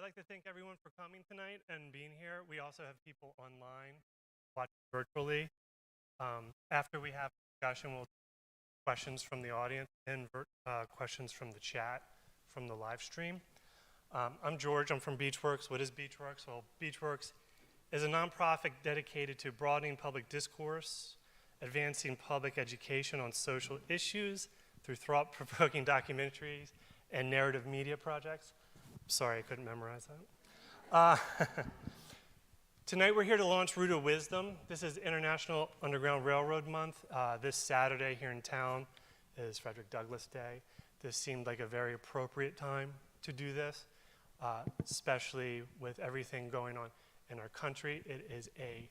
like to thank everyone for coming tonight and being here. We also have people online watching virtually. After we have discussion, we'll take questions from the audience and questions from the chat from the live stream. I'm George. I'm from Beech Works. What is Beech Works? Well, Beech Works is a nonprofit dedicated to broadening public discourse, advancing public education on social issues through thought-provoking documentaries and narrative media projects. Sorry, I couldn't memorize that. Tonight we're here to launch Root of Wisdom. This is International Underground Railroad Month. This Saturday here in town is Frederick Douglass Day. This seemed like a very appropriate time to do this, especially with everything going on in our country. It is a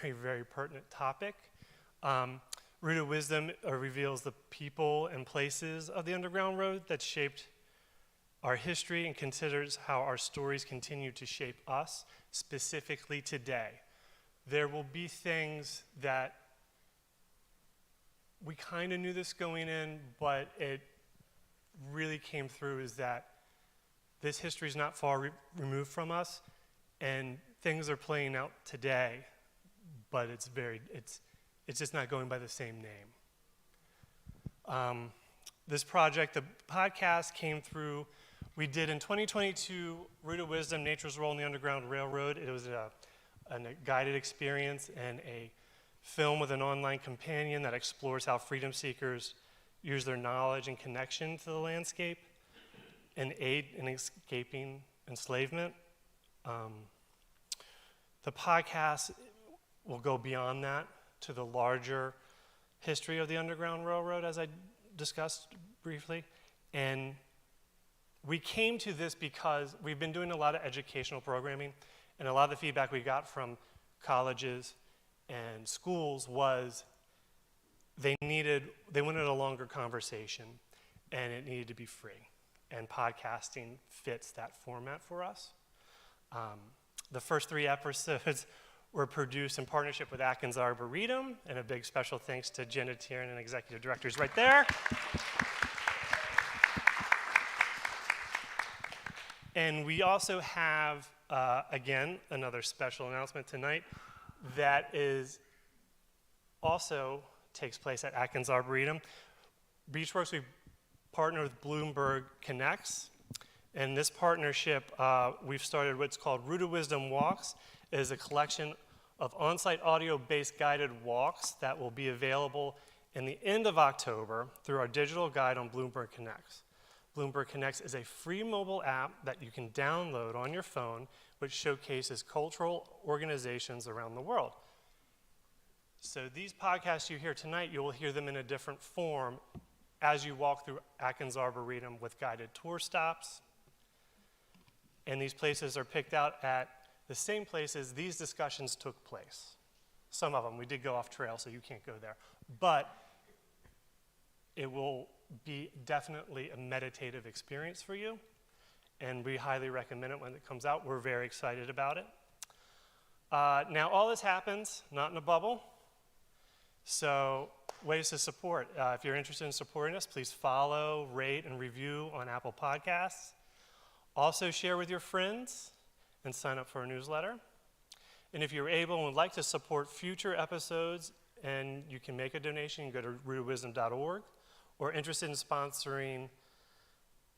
very, very pertinent topic. Root of Wisdom reveals the people and places of the Underground Road that shaped our history and considers how our stories continue to shape us, specifically today. There will be things that we kind of knew this going in, but it really came through, is that this history is not far removed from us, and things are playing out today, but it's just not going by the same name. This project, the podcast came through. We did in 2022, Root of Wisdom, Nature's Role in the Underground Railroad. It was a guided experience and a film with an online companion that explores how freedom seekers use their knowledge and connection to the landscape and aid in escaping enslavement. The podcast will go beyond that to the larger history of the Underground Railroad, as I discussed briefly. And we came to this because we've been doing a lot of educational programming, and a lot of the feedback we got from colleges and schools was they wanted a longer conversation, and it needed to be free. And podcasting fits that format for us. The first 3 episodes were produced in partnership with Adkins Arboretum, and a big special thanks to Jenna Tieran and executive directors right there. And we also have, again, another special announcement tonight that also takes place at Adkins Arboretum. Beech Works, we partner with Bloomberg Connects. And this partnership, we've started what's called Root of Wisdom Walks. It is a collection of on-site audio-based guided walks that will be available in the end of October through our digital guide on Bloomberg Connects. Bloomberg Connects is a free mobile app that you can download on your phone, which showcases cultural organizations around the world. So these podcasts you hear tonight, you will hear them in a different form as you walk through Adkins Arboretum with guided tour stops. And these places are picked out at the same places these discussions took place. Some of them, we did go off trail, so you can't go there. But it will be definitely a meditative experience for you, and we highly recommend it when it comes out. We're very excited about it. Now, all this happens not in a bubble, so ways to support. If you're interested in supporting us, please follow, rate, and review on Apple Podcasts. Also, share with your friends and sign up for a newsletter. And if you're able and would like to support future episodes, and you can make a donation, you can go to rootofwisdom.org, or interested in sponsoring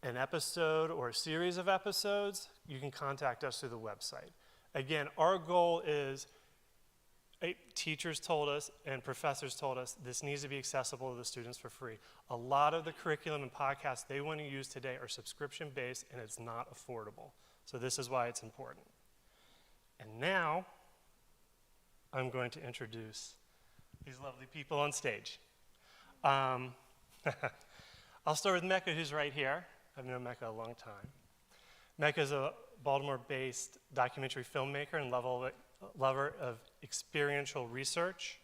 an episode or a series of episodes, you can contact us through the website. Again, our goal is, teachers told us and professors told us this needs to be accessible to the students for free. A lot of the curriculum and podcasts they want to use today are subscription-based, and it's not affordable. So this is why it's important. And now, I'm going to introduce these lovely people on stage. I'll start with Mecca, who's right here. I've known Mecca a long time. Mecca is a Baltimore-based documentary filmmaker and lover of experiential research.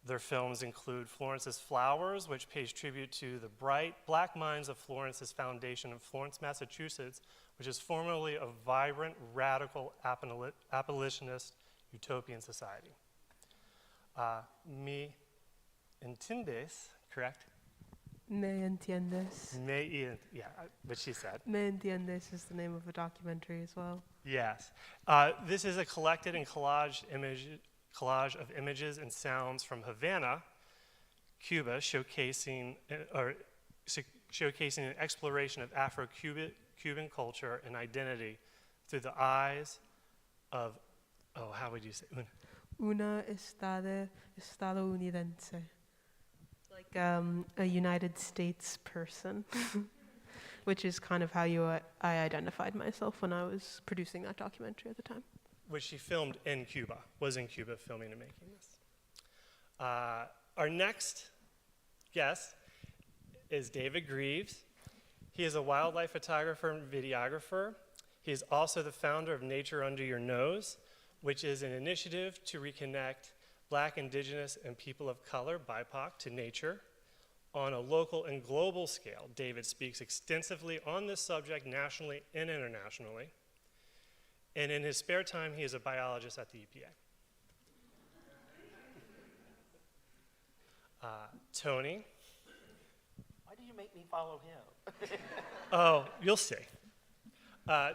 Their films include Florence's Flowers, which pays tribute to the bright black minds of Florence's Foundation in Florence, Massachusetts, which is formerly a vibrant, radical, abolitionist utopian society. Me Entiendes, correct? Me entiendes. Yeah, what she said. Me entiendes is the name of a documentary as well. Yes. This is a collected and collage of images and sounds from Havana, Cuba, showcasing an exploration of Afro-Cuban culture and identity through the eyes of, how would you say? Una estadounidense. Like a United States person, which is kind of how I identified myself when I was producing that documentary at the time. Which she filmed in Cuba, was in Cuba filming and making this. Our next guest is David Greaves. He is a wildlife photographer and videographer. He is also the founder of Nature Under Your Nose, which is an initiative to reconnect Black, Indigenous, and people of color, BIPOC, to nature on a local and global scale. David speaks extensively on this subject nationally and internationally. And in his spare time, he is a biologist at the EPA. Tony. Why do you make me follow him? Oh, you'll see.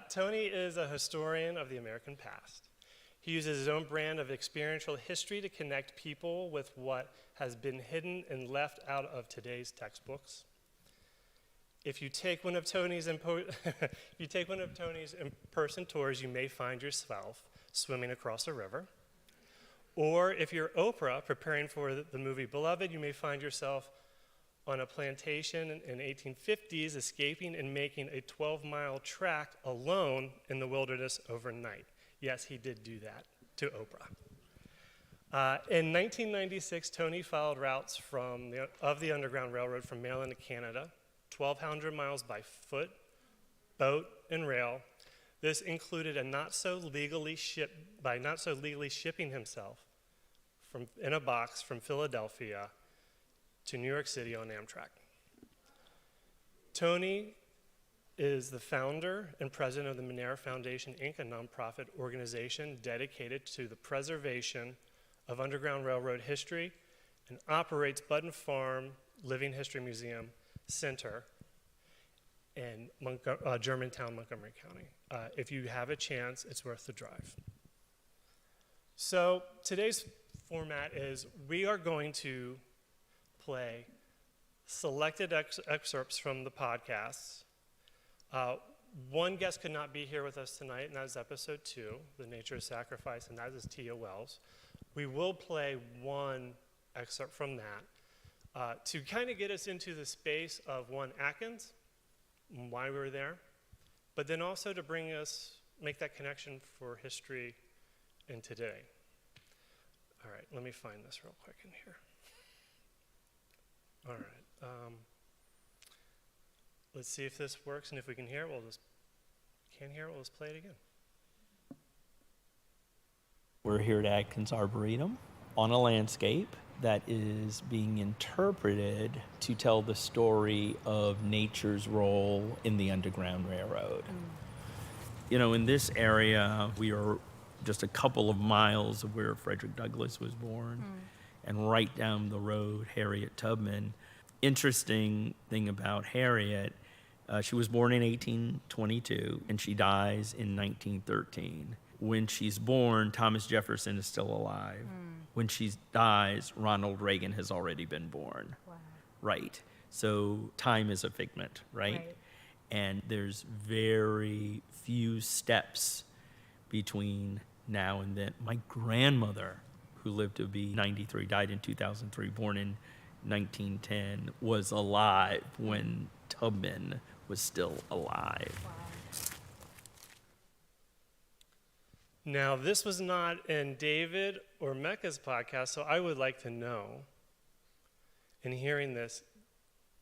Tony is a historian of the American past. He uses his own brand of experiential history to connect people with what has been hidden and left out of today's textbooks. If you take one of Tony's in-person tours, you may find yourself swimming across a river. Or if you're Oprah preparing for the movie Beloved, you may find yourself on a plantation in the 1850s, escaping and making a 12-mile trek alone in the wilderness overnight. Yes, he did do that to Oprah. In 1996, Tony followed routes of the Underground Railroad from Maryland to Canada, 1,200 miles by foot, boat, and rail. This included not so legally shipping himself in a box from Philadelphia to New York City on Amtrak. Tony is the founder and president of the Menare Foundation, Inc., a nonprofit organization dedicated to the preservation of Underground Railroad history, and operates Button Farm Living History Museum Center in Germantown, Montgomery County. If you have a chance, it's worth the drive. So today's format is we are going to play selected excerpts from the podcasts. One guest could not be here with us tonight, and that is episode 2, The Nature of Sacrifice, and that is Tia Wells. We will play one excerpt from that to kind of get us into the space of Atkins, and why we were there, but then also to make that connection for history and today. All right, let me find this real quick in here. All right. Let's see if this works, and if we can hear it, we'll just play it again. We're here at Adkins Arboretum on a landscape that is being interpreted to tell the story of nature's role in the Underground Railroad. You know, in this area, we are just a couple of miles of where Frederick Douglass was born, and right down the road, Harriet Tubman. Interesting thing about Harriet, she was born in 1822, and she dies in 1913. When she's born, Thomas Jefferson is still alive. When she dies, Ronald Reagan has already been born. Wow. Right. So time is a figment, right? And there's very few steps between now and then. My grandmother, who lived to be 93, died in 2003, born in 1910, was alive when Tubman was still alive. Wow. Now, this was not in David or Mecca's podcast, so I would like to know, in hearing this,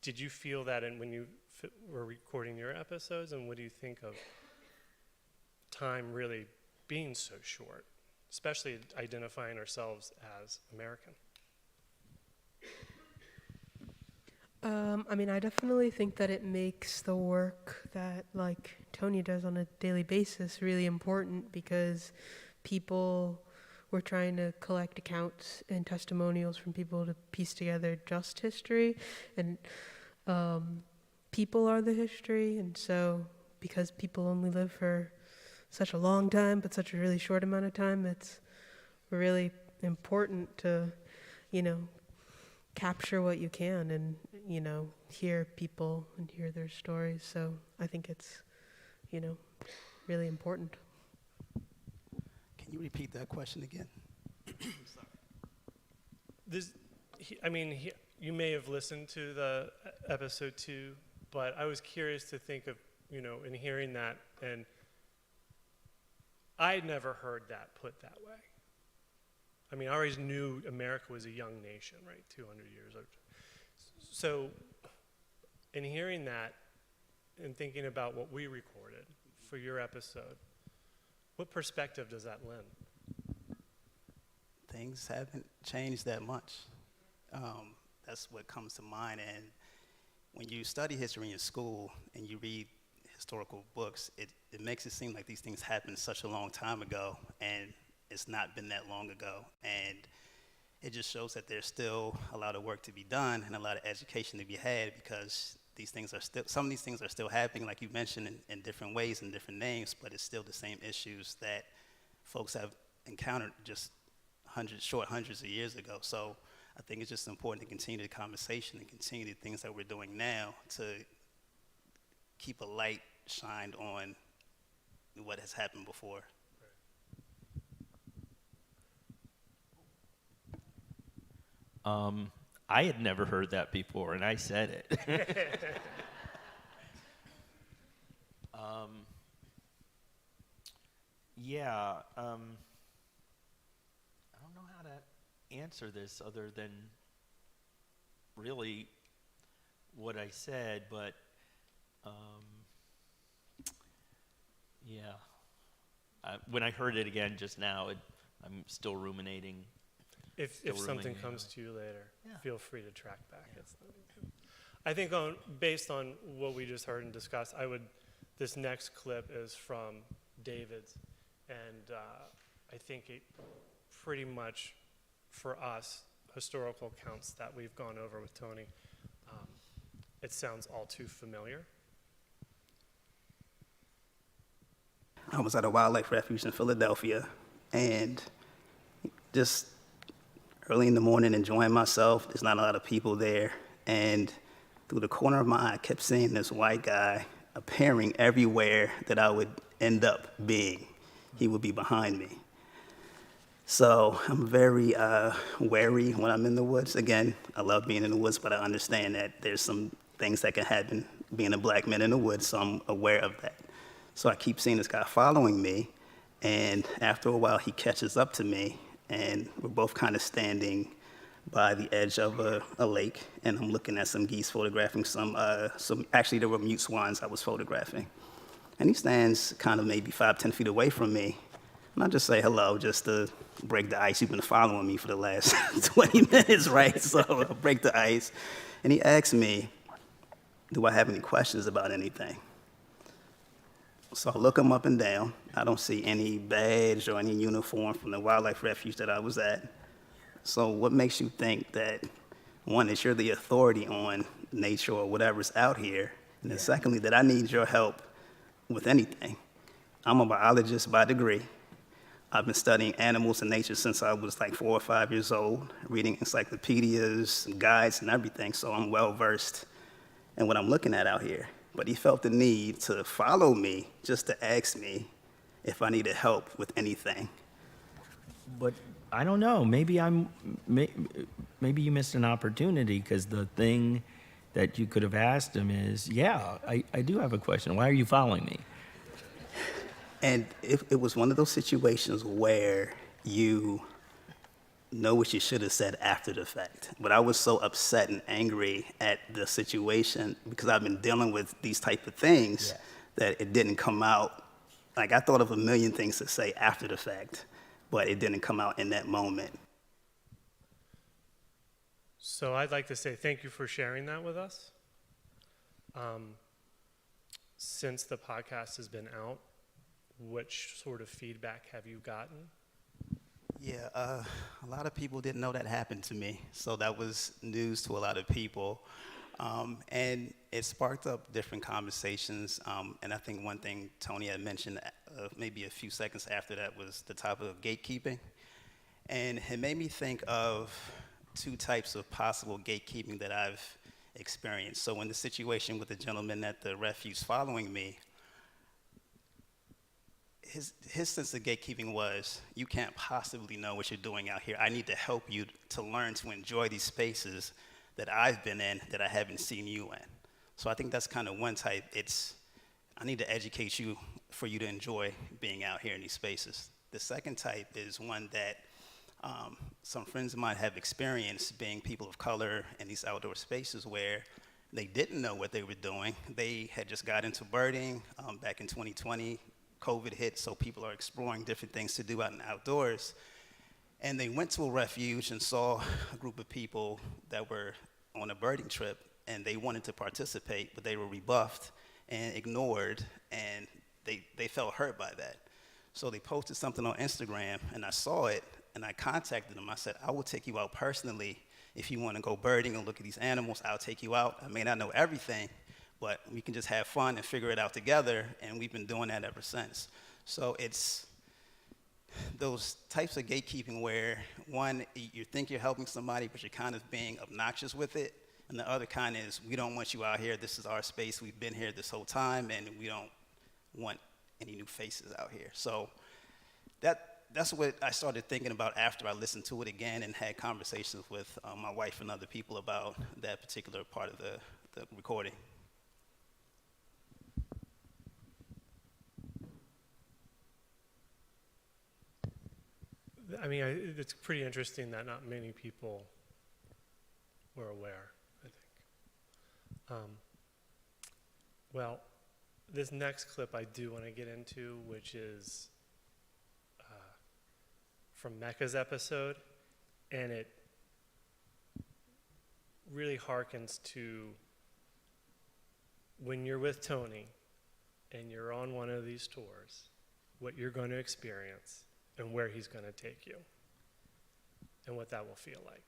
did you feel that when you were recording your episodes, and what do you think of time really being so short, especially identifying ourselves as American? I mean, I definitely think that it makes the work that, like, Tony does on a daily basis really important, because people were trying to collect accounts and testimonials from people to piece together just history. And people are the history, and so because people only live for such a long time, but such a really short amount of time, it's really important to, capture what you can and, hear people and hear their stories. So I think it's, really important. Can you repeat that question again? You may have listened to the episode 2, but I was curious to think of, in hearing that, and I had never heard that put that way. I always knew America was a young nation, right? 200 years old. So, in hearing that and thinking about what we recorded for your episode, what perspective does that lend? Things haven't changed that much. That's what comes to mind. And when you study history in school and you read historical books, it makes it seem like these things happened such a long time ago, and it's not been that long ago. And it just shows that there's still a lot of work to be done and a lot of education to be had, because some of these things are still happening, like you mentioned, in different ways and different names, but it's still the same issues that folks have encountered just hundreds of years ago. So I think it's just important to continue the conversation and continue the things that we're doing now to keep a light shined on what has happened before. I had never heard that before, and I said it. I don't know how to answer this other than really what I said, but when I heard it again just now, I'm still ruminating. If something comes to you later, feel free to track back. Yeah. I think based on what we just heard and discussed, this next clip is from David's, and I think it pretty much, for us, historical accounts that we've gone over with Tony, it sounds all too familiar. I was at a wildlife refuge in Philadelphia, and just early in the morning, enjoying myself. There's not a lot of people there. And through the corner of my eye, I kept seeing this white guy appearing everywhere that I would end up being. He would be behind me. So I'm very wary when I'm in the woods. Again, I love being in the woods, but I understand that there's some things that can happen being a black man in the woods, so I'm aware of that. So I keep seeing this guy following me, and after a while, he catches up to me, and we're both kind of standing by the edge of a lake, and I'm looking at some geese, photographing actually there were mute swans I was photographing. And he stands kind of maybe 5-10 feet away from me, and I just say hello just to break the ice. You've been following me for the last 20 minutes, right? So I break the ice, and he asks me, do I have any questions about anything? So I look him up and down. I don't see any badge or any uniform from the wildlife refuge that I was at. So what makes you think that, one, that you're the authority on nature or whatever's out here, and then secondly, that I need your help with anything? I'm a biologist by degree. I've been studying animals and nature since I was like 4 or 5 years old, reading encyclopedias, guides, and everything, so I'm well-versed in what I'm looking at out here. But he felt the need to follow me just to ask me if I needed help with anything. But I don't know. Maybe you missed an opportunity, because the thing that you could have asked him is, I do have a question. Why are you following me? And it was one of those situations where you know what you should have said after the fact. But I was so upset and angry at the situation, because I've been dealing with these type of things, that it didn't come out. Like, I thought of a million things to say after the fact, but it didn't come out in that moment. So I'd like to say thank you for sharing that with us. Since the podcast has been out, which sort of feedback have you gotten? Yeah, a lot of people didn't know that happened to me, so that was news to a lot of people. And it sparked up different conversations. And I think one thing Tony had mentioned maybe a few seconds after that was the topic of gatekeeping. And it made me think of two types of possible gatekeeping that I've experienced. So in the situation with the gentleman at the refuge following me, his sense of gatekeeping was, you can't possibly know what you're doing out here. I need to help you to learn to enjoy these spaces that I've been in that I haven't seen you in. So I think that's kind of one type. I need to educate you for you to enjoy being out here in these spaces. The second type is one that some friends of mine have experienced, being people of color in these outdoor spaces where they didn't know what they were doing. They had just got into birding back in 2020. COVID hit, so people are exploring different things to do out in the outdoors. And they went to a refuge and saw a group of people that were on a birding trip, and they wanted to participate, but they were rebuffed and ignored, and they felt hurt by that. So they posted something on Instagram, and I saw it, and I contacted them. I said, I will take you out personally. If you want to go birding and look at these animals, I'll take you out. I may not know everything, but we can just have fun and figure it out together, and we've been doing that ever since. So it's those types of gatekeeping where, one, you think you're helping somebody, but you're kind of being obnoxious with it, and the other kind is, we don't want you out here, this is our space, we've been here this whole time, and we don't want any new faces out here. So that's what I started thinking about after I listened to it again and had conversations with my wife and other people about that particular part of the recording. I mean, it's pretty interesting that not many people were aware, I think. Well, this next clip I do want to get into, which is from Mecca's episode, and it really harkens to when you're with Tony and you're on one of these tours, what you're going to experience and where he's going to take you and what that will feel like.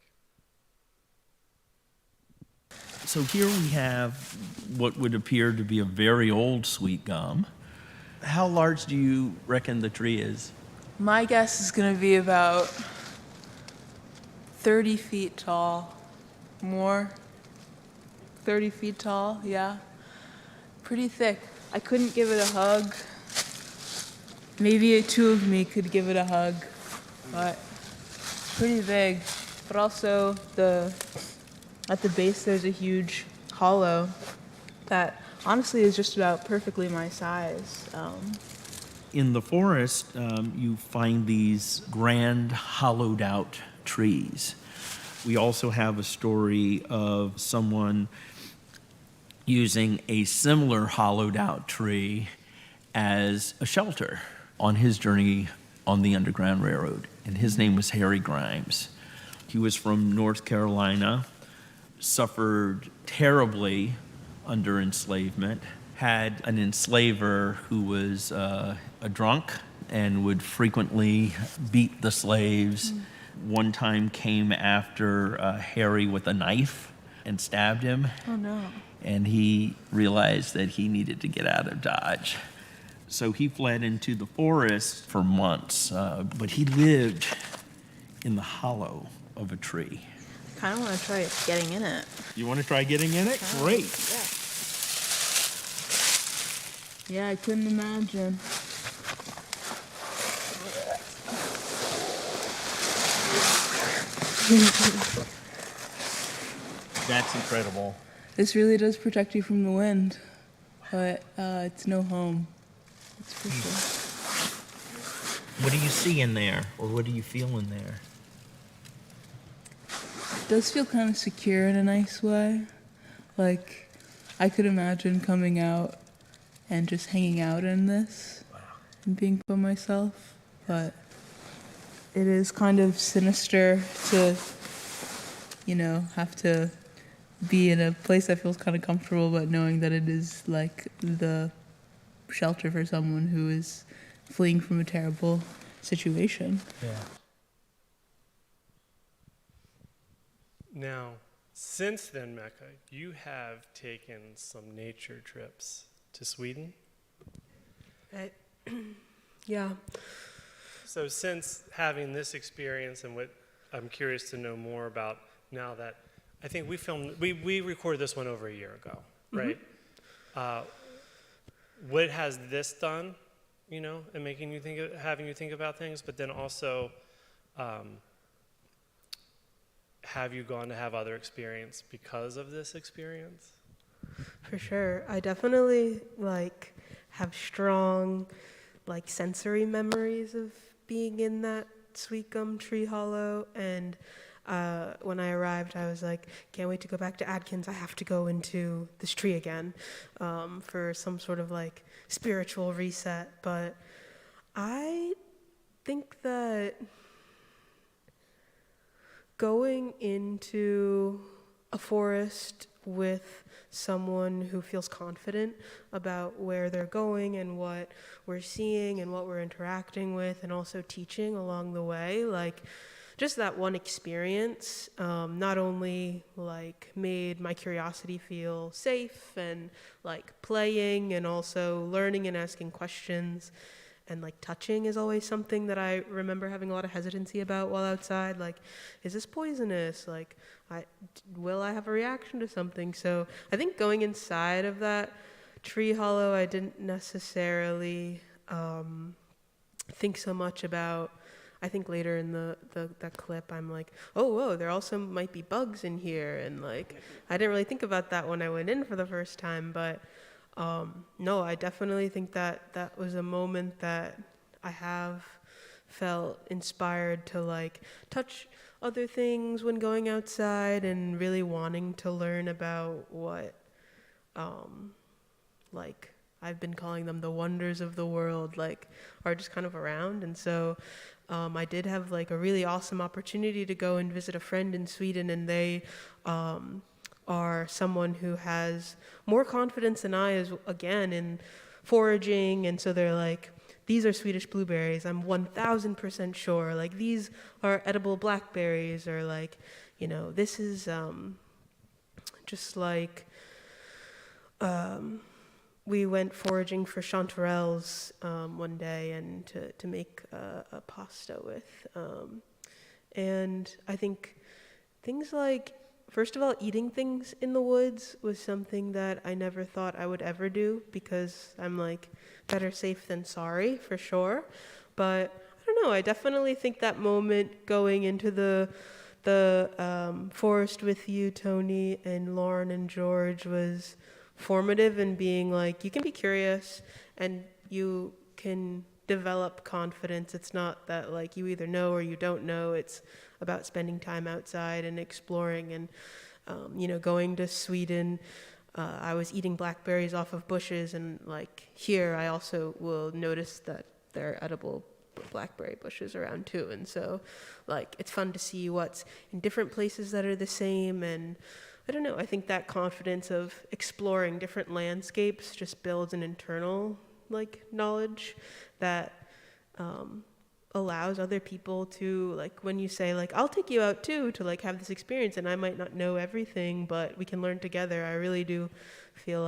So here we have what would appear to be a very old sweet gum. How large do you reckon the tree is? My guess is going to be about 30 feet tall. More. 30 feet tall, yeah. Pretty thick. I couldn't give it a hug. Maybe two of me could give it a hug, but pretty big. But also at the base there's a huge hollow that honestly is just about perfectly my size. In the forest, you find these grand hollowed out trees. We also have a story of someone using a similar hollowed out tree as a shelter on his journey on the Underground Railroad, and his name was Harry Greaves. He was from North Carolina, suffered terribly under enslavement, had an enslaver who was a drunk and would frequently beat the slaves. One time came after Harry with a knife and stabbed him. Oh no. And he realized that he needed to get out of Dodge. So he fled into the forest for months, but he lived in the hollow of a tree. I kind of want to try getting in it. You want to try getting in it? Great. Yeah, I couldn't imagine. That's incredible. This really does protect you from the wind, but it's no home. That's for sure. What do you see in there, or what do you feel in there? It does feel kind of secure in a nice way. Like, I could imagine coming out and just hanging out in this and being by myself, but it is kind of sinister to, have to be in a place that feels kind of comfortable, but knowing that it is like the shelter for someone who is fleeing from a terrible situation. Yeah. Now, Since then, Mecca, you have taken some nature trips to Sweden. Yeah. So since having this experience and what I'm curious to know more about now that I think we recorded this one over a year ago, right? What has this done, and having you think about things, but then also, have you gone to have other experience because of this experience? For sure. I definitely have strong sensory memories of being in that sweet gum tree hollow, and when I arrived I was like, can't wait to go back to Adkins. I have to go into this tree again for some sort of spiritual reset. But I think that going into a forest with someone who feels confident about where they're going and what we're seeing and what we're interacting with, and also teaching along the way, just that one experience not only made my curiosity feel safe and playing, and also learning and asking questions. And touching is always something that I remember having a lot of hesitancy about while outside. Is this poisonous? Will I have a reaction to something? So I think going inside of that tree hollow, I didn't necessarily think so much about. I think later in that clip, I'm like, oh, whoa, there also might be bugs in here. And I didn't really think about that when I went in for the first time. But no, I definitely think that was a moment that I have felt inspired to touch other things when going outside, and really wanting to learn about what I've been calling them the wonders of the world, are just kind of around. And so I did have a really awesome opportunity to go and visit a friend in Sweden, and they are someone who has more confidence than I is, again, in foraging. And so they're these are Swedish blueberries, I'm 1000% sure. These are edible blackberries, or this is just we went foraging for chanterelles one day, and to make a pasta with. And I think things first of all, eating things in the woods was something that I never thought I would ever do, because I'm better safe than sorry, for sure. But I don't know, I definitely think that moment going into the forest with you, Tony, and Lauren and George, was formative in being you can be curious and you can develop confidence. It's not that you either know or you don't know. It's about spending time outside and exploring. And going to Sweden, I was eating blackberries off of bushes, and here I also will notice that there are edible blackberry bushes around too. And so it's fun to see what's in different places that are the same. And I don't know, I think that confidence of exploring different landscapes just builds an internal knowledge that allows other people to, when you say I'll take you out too to have this experience, and I might not know everything, but we can learn together. I really do feel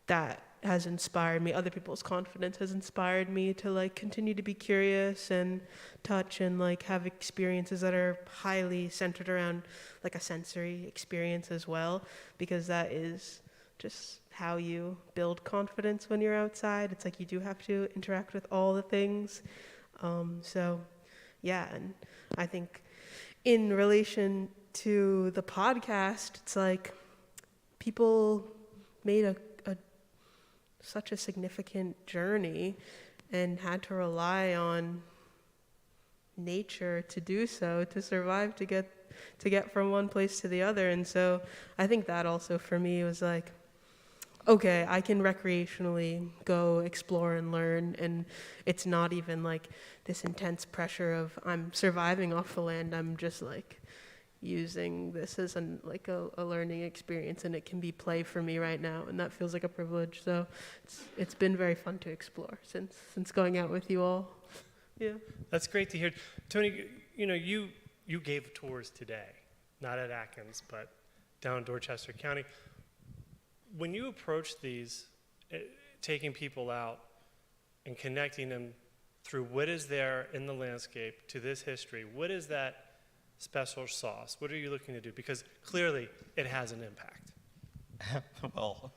that has inspired me. Other people's confidence has inspired me to continue to be curious and touch and have experiences that are highly centered around a sensory experience as well, because that is just how you build confidence when you're outside. It's you do have to interact with all the things. So yeah, and I think in relation to the podcast, it's people made such a significant journey and had to rely on nature to do so, to survive, to get from one place to the other. And so I think that also for me was okay, I can recreationally go explore and learn, and it's not even this intense pressure of I'm surviving off the land. I'm just using this as a learning experience, and it can be play for me right now, and that feels like a privilege. So it's been very fun to explore since going out with you all. Yeah. That's great to hear. Tony, you gave tours today, not at Atkins, but down in Dorchester County. When you approach these, taking people out and connecting them through what is there in the landscape to this history, what is that special sauce? What are you looking to do? Because clearly it has an impact. Well,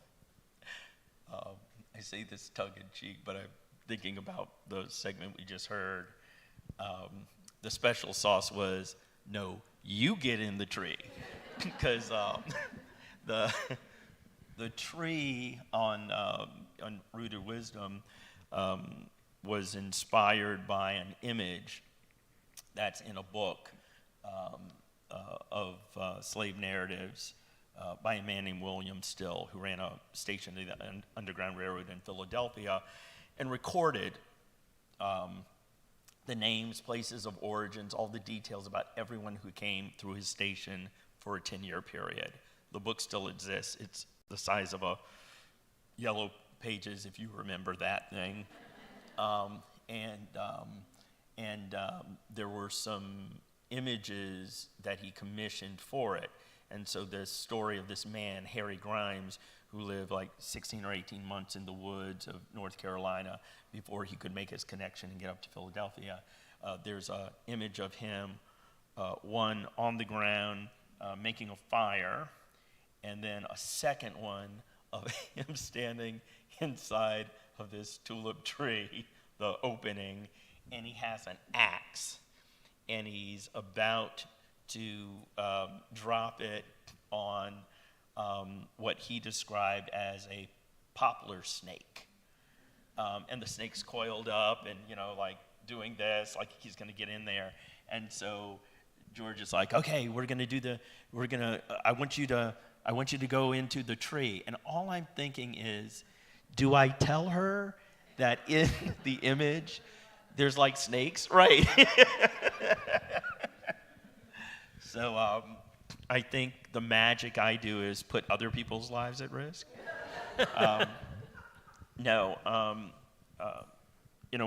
I say this tongue-in-cheek, but I'm thinking about the segment we just heard. The special sauce was, no, you get in the tree. Because the tree on Rooted Wisdom was inspired by an image that's in a book of slave narratives by a man named William Still, who ran a station in the Underground Railroad in Philadelphia and recorded the names, places of origins, all the details about everyone who came through his station for a 10-year period. The book still exists. It's the size of a yellow pages, if you remember that thing. There were some images that he commissioned for it. And so this story of this man, Harry Grimes, who lived like 16 or 18 months in the woods of North Carolina before he could make his connection and get up to Philadelphia. There's an image of him, one on the ground making a fire, and then a second one of him standing inside of this tulip tree, the opening, and he has an axe, and he's about to drop it on what he described as a poplar snake. And the snake's coiled up and, like doing this, like he's gonna get in there. And so George is like, okay, I want you to go into the tree. And all I'm thinking is, do I tell her that in the image there's like snakes? Right. So I think the magic I do is put other people's lives at risk.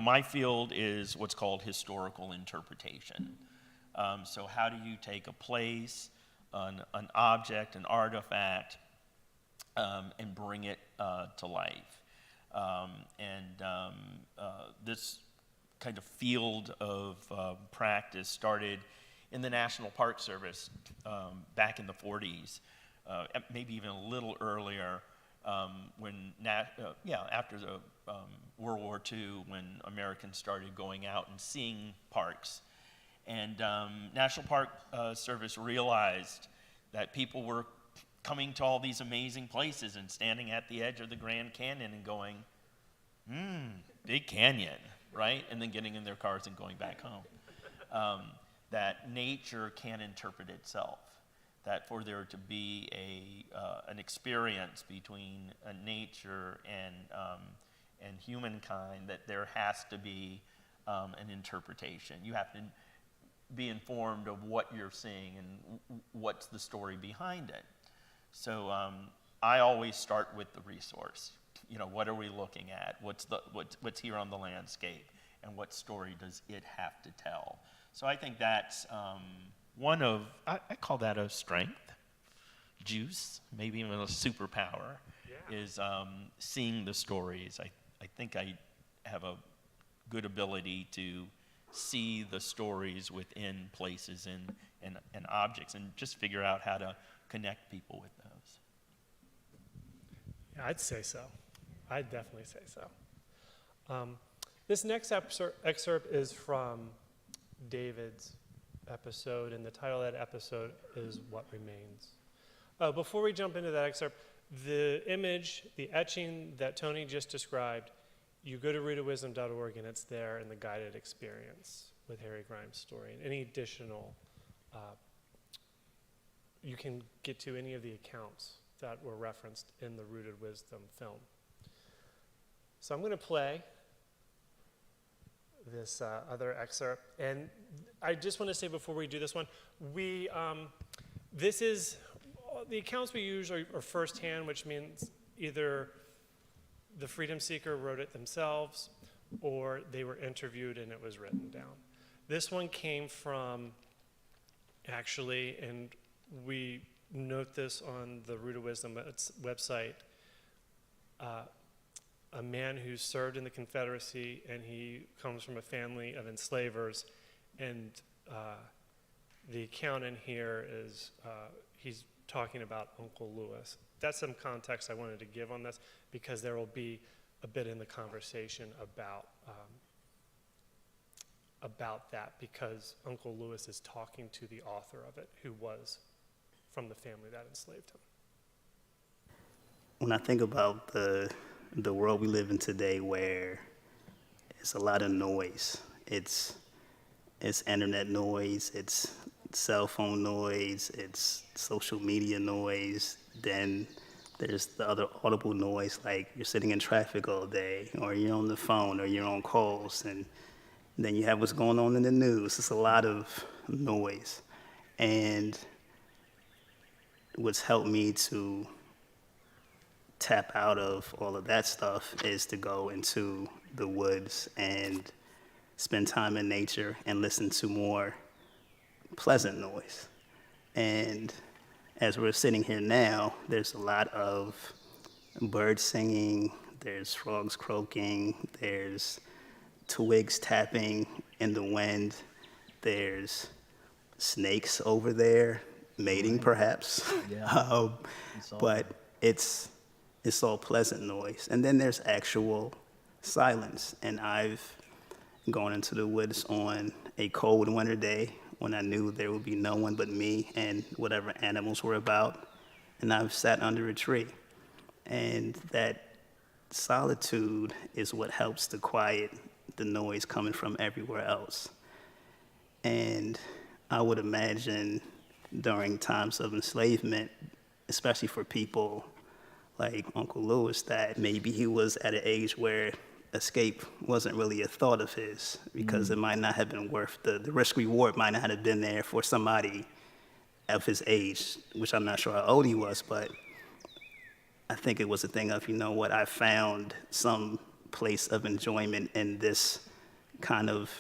My field is what's called historical interpretation. So how do you take a place, an object, an artifact, and bring it to life? This kind of field of practice started in the National Park Service back in the 40s, maybe even a little earlier, after the World War II, when Americans started going out and seeing parks. And National Park Service realized that people were coming to all these amazing places and standing at the edge of the Grand Canyon and going, big canyon, right? And then getting in their cars and going back home. That nature can interpret itself. That for there to be an experience between nature and humankind, that there has to be an interpretation. You have to be informed of what you're seeing and what's the story behind it. So I always start with the resource. What are we looking at? What's here on the landscape, and what story does it have to tell? So I think that's one of, I call that a strength, juice, maybe even a superpower, is seeing the stories. I think I have a good ability to see the stories within places and objects and just figure out how to connect people with those. Yeah, I'd say so. I'd definitely say so. This next excerpt is from David's episode, and the title of that episode is What Remains. Before we jump into that excerpt, the image, the etching that Tony just described, you go to rootedwisdom.org and it's there in the guided experience with Harry Grimes' story. And any additional, you can get to any of the accounts that were referenced in the Rooted Wisdom film. So I'm going to play this other excerpt. And I just want to say before we do this one, this is, the accounts we use are firsthand, which means either the freedom seeker wrote it themselves or they were interviewed and it was written down. This one came from, actually, and we note this on the Root of Wisdom website. A man who served in the Confederacy, and he comes from a family of enslavers, and the account in here is, he's talking about Uncle Lewis. That's some context I wanted to give on this, because there will be a bit in the conversation about that, because Uncle Lewis is talking to the author of it, who was from the family that enslaved him. When I think about the world we live in today, where it's a lot of noise, it's internet noise, it's cell phone noise, it's social media noise, then there's the other audible noise, like you're sitting in traffic all day, or you're on the phone, or you're on calls, and then you have what's going on in the news. It's a lot of noise. And what's helped me to tap out of all of that stuff is to go into the woods and spend time in nature and listen to more pleasant noise. And as we're sitting here now, there's a lot of birds singing, there's frogs croaking, there's twigs tapping in the wind, there's snakes over there, mating perhaps. Yeah. But it's all pleasant noise. And then there's actual silence. And I've gone into the woods on a cold winter day when I knew there would be no one but me and whatever animals were about. And I've sat under a tree. And that solitude is what helps to quiet the noise coming from everywhere else. And I would imagine during times of enslavement, especially for people like Uncle Lewis, that maybe he was at an age where escape wasn't really a thought of his, because it might not have been worth the risk reward might not have been there for somebody of his age, which I'm not sure how old he was, but I think it was a thing of, you know what, I found some place of enjoyment in this kind of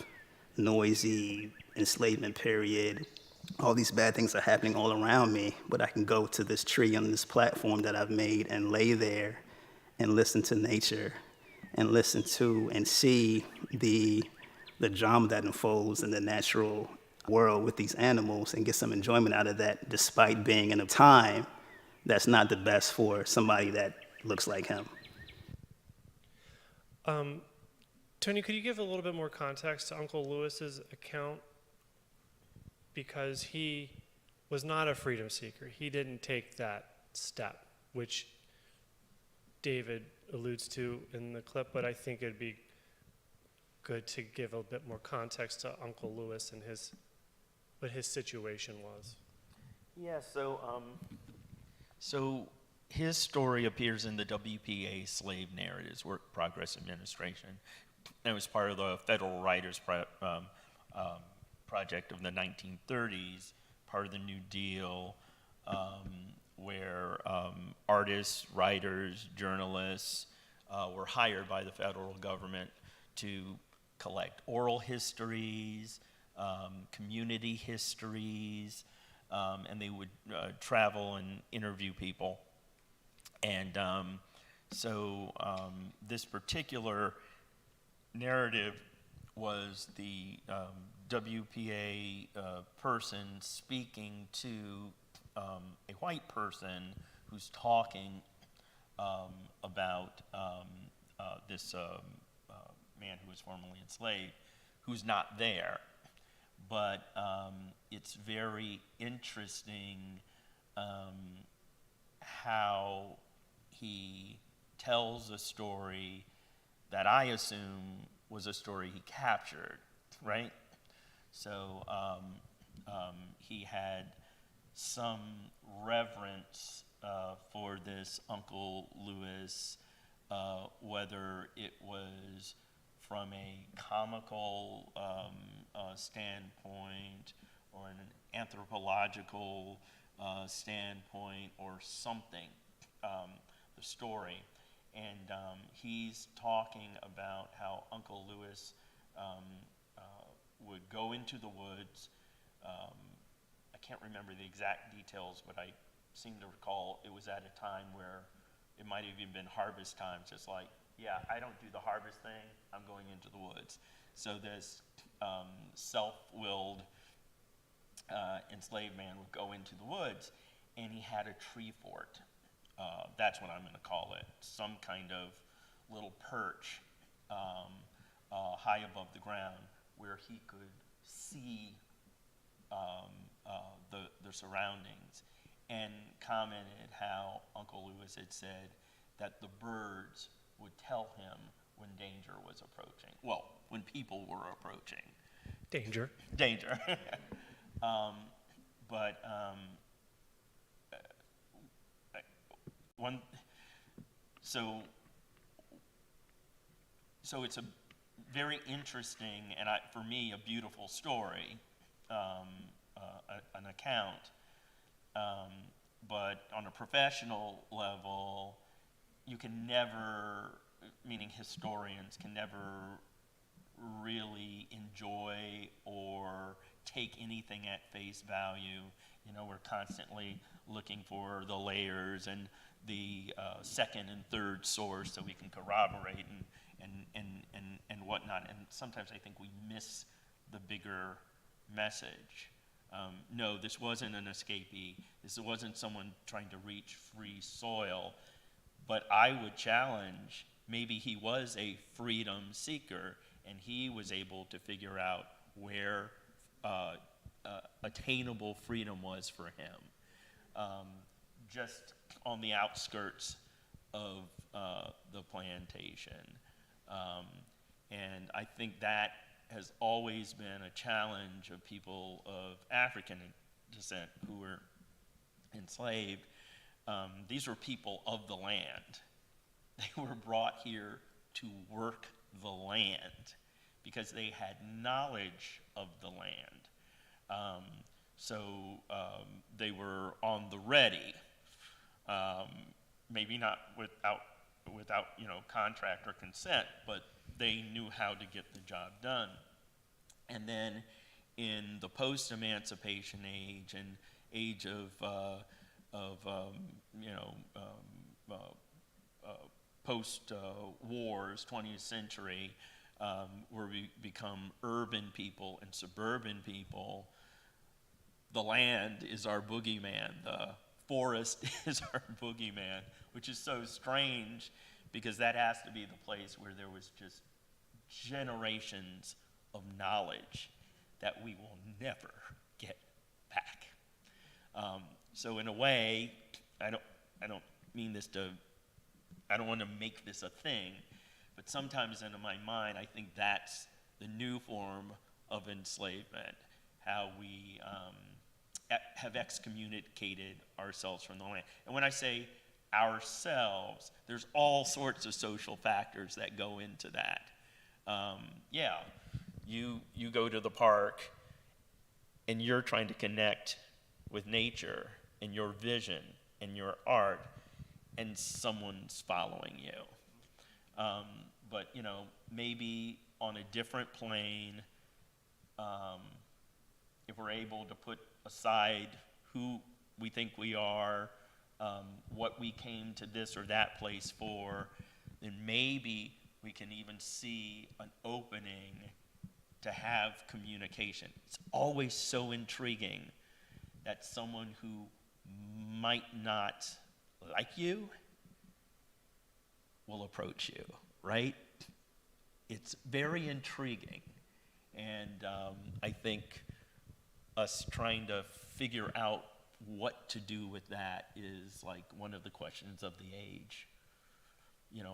noisy enslavement period. All these bad things are happening all around me, but I can go to this tree on this platform that I've made and lay there and listen to nature and listen to and see the drama that unfolds in the natural world with these animals and get some enjoyment out of that, despite being in a time that's not the best for somebody that looks like him. Tony, could you give a little bit more context to Uncle Lewis's account? Because he was not a freedom seeker. He didn't take that step, which David alludes to in the clip, but I think it'd be good to give a bit more context to Uncle Lewis and what his situation was. Yeah, so his story appears in the WPA Slave Narratives, Work Progress Administration. It was part of the Federal Writers Project of the 1930s, part of the New Deal, where artists, writers, journalists were hired by the federal government to collect oral histories, community histories, and they would travel and interview people. And so this particular narrative was the WPA person speaking to a white person who's talking about this man who was formerly enslaved, who's not there. But it's very interesting how he tells a story that I assume was a story he captured, right? So he had some reverence for this Uncle Lewis, whether it was from a comical standpoint or an anthropological standpoint or something, the story. And he's talking about how Uncle Lewis would go into the woods. I can't remember the exact details, but I seem to recall it was at a time where it might have even been harvest time, just like, yeah, I don't do the harvest thing, I'm going into the woods. So this self-willed enslaved man would go into the woods, and he had a tree fort. That's what I'm going to call it, some kind of little perch high above the ground where he could see the surroundings, and commented how Uncle Lewis had said that the birds would tell him when danger was approaching. Well, when people were approaching. Danger. Danger. So it's a very interesting and for me a beautiful story, an account. But on a professional level, you can never, meaning historians can never really enjoy or take anything at face value. You know, we're constantly looking for the layers and the second and third source so we can corroborate and whatnot. And sometimes I think we miss the bigger message. No, this wasn't an escapee. This wasn't someone trying to reach free soil. But I would challenge, maybe he was a freedom seeker and he was able to figure out where attainable freedom was for him. Just on the outskirts of the plantation. And I think that has always been a challenge of people of African descent who were enslaved. These were people of the land. They were brought here to work the land because they had knowledge of the land. So they were on the ready, maybe not without contract or consent, but they knew how to get the job done. And then in the post-emancipation age and age of post-wars, 20th century, where we become urban people and suburban people, the land is our boogeyman. The forest is our boogeyman, which is so strange because that has to be the place where there was just generations of knowledge that we will never get back. So in a way, I don't mean this to, I don't want to make this a thing, but sometimes in my mind, I think that's the new form of enslavement, how we have excommunicated ourselves from the land. And when I say ourselves, there's all sorts of social factors that go into that. You go to the park and you're trying to connect with nature and your vision and your art, and someone's following you. But maybe on a different plane, if we're able to put aside who we think we are, what we came to this or that place for, then maybe we can even see an opening to have communication. It's always so intriguing that someone who might not like you will approach you, right? It's very intriguing. And I think us trying to figure out what to do with that is like one of the questions of the age.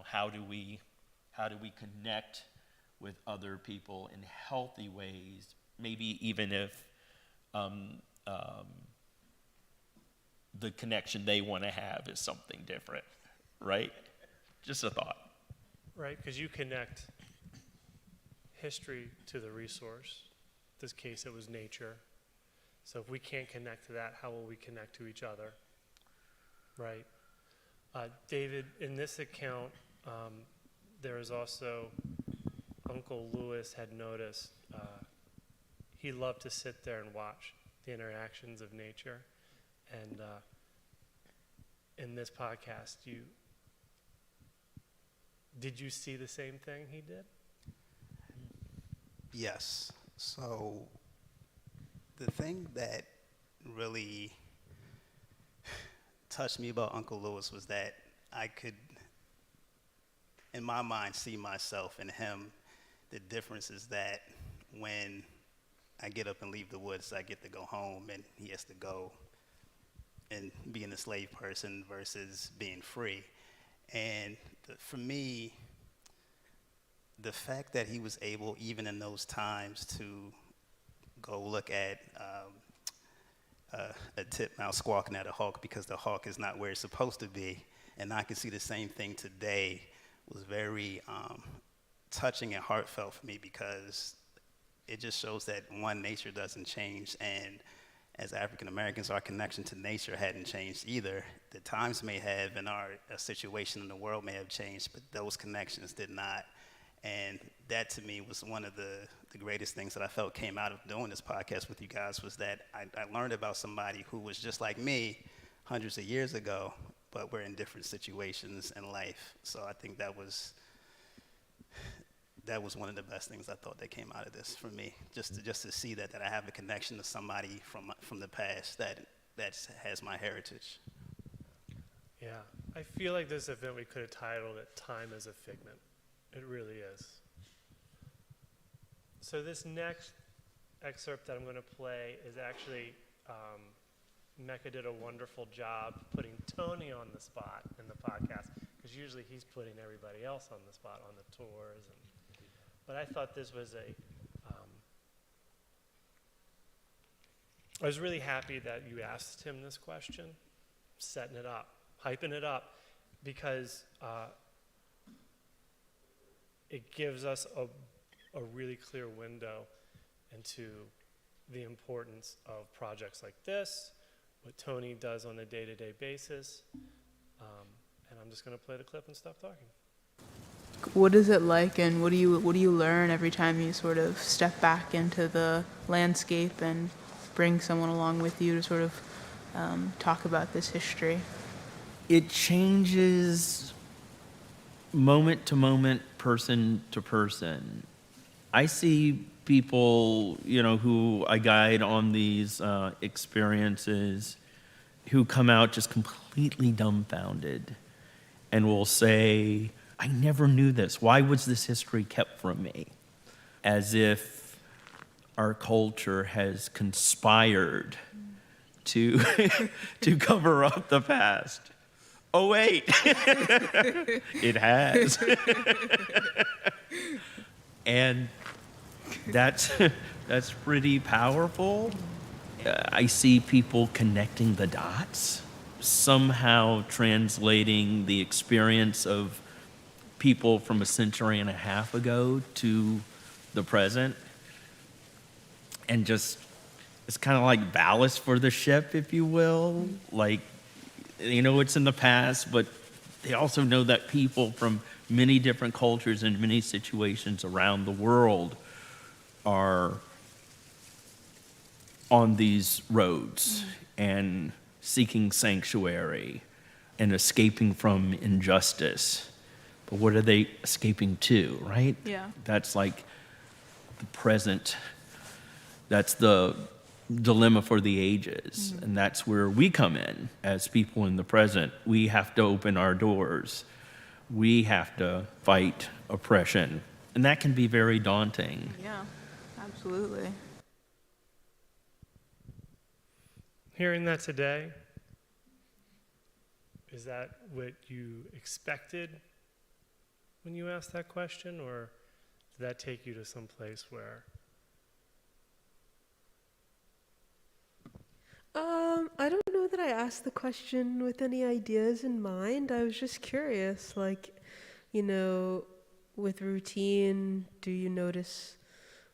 How do we connect with other people in healthy ways, maybe even if the connection they want to have is something different, right? Just a thought. Right, because you connect history to the resource. In this case, it was nature. So if we can't connect to that, how will we connect to each other? Right. David, in this account, there is also Uncle Lewis had noticed he loved to sit there and watch the interactions of nature. And in this podcast, did you see the same thing he did? Yes. So the thing that really touched me about Uncle Lewis was that I could, in my mind, see myself in him. The difference is that when I get up and leave the woods, I get to go home, and he has to go and be an enslaved person versus being free. And for me, the fact that he was able, even in those times, to go look at a titmouse squawking at a hawk because the hawk is not where it's supposed to be, and I can see the same thing today, was very touching and heartfelt for me, because it just shows that, one, nature doesn't change, and as African Americans, our connection to nature hadn't changed either. The times may have, and our situation in the world may have changed, but those connections did not. And that, to me, was one of the greatest things that I felt came out of doing this podcast with you guys, was that I learned about somebody who was just like me hundreds of years ago, but we're in different situations in life. So I think that was one of the best things I thought that came out of this for me, just to see that I have a connection to somebody from the past that has my heritage. Yeah, I feel like this event we could have titled it "Time as a Figment." It really is. So this next excerpt that I'm going to play is actually, Mecca did a wonderful job putting Tony on the spot in the podcast, because usually he's putting everybody else on the spot on the tours. But I thought this was I was really happy that you asked him this question, setting it up, hyping it up, because it gives us a really clear window into the importance of projects like this, what Tony does on a day-to-day basis, and I'm just going to play the clip and stop talking. What is it like, and what do you learn every time you sort of step back into the landscape and bring someone along with you to sort of talk about this history? It changes moment to moment, person to person. I see people, who I guide on these experiences, who come out just completely dumbfounded and will say, "I never knew this. Why was this history kept from me?" As if our culture has conspired to to cover up the past. Oh, wait. It has. And that's pretty powerful. I see people connecting the dots, somehow translating the experience of people from a century and a half ago to the present. And just, it's kind of like ballast for the ship, if you will. Like, it's in the past, but they also know that people from many different cultures and many situations around the world are on these roads and seeking sanctuary and escaping from injustice. But what are they escaping to, right? Yeah. That's like the present. That's the dilemma for the ages. Mm-hmm. And that's where we come in as people in the present. We have to open our doors. We have to fight oppression. And that can be very daunting. Yeah, absolutely. Hearing that today, is that what you expected when you asked that question, or did that take you to some place where? I don't know that I asked the question with any ideas in mind. I was just curious, with routine, do you notice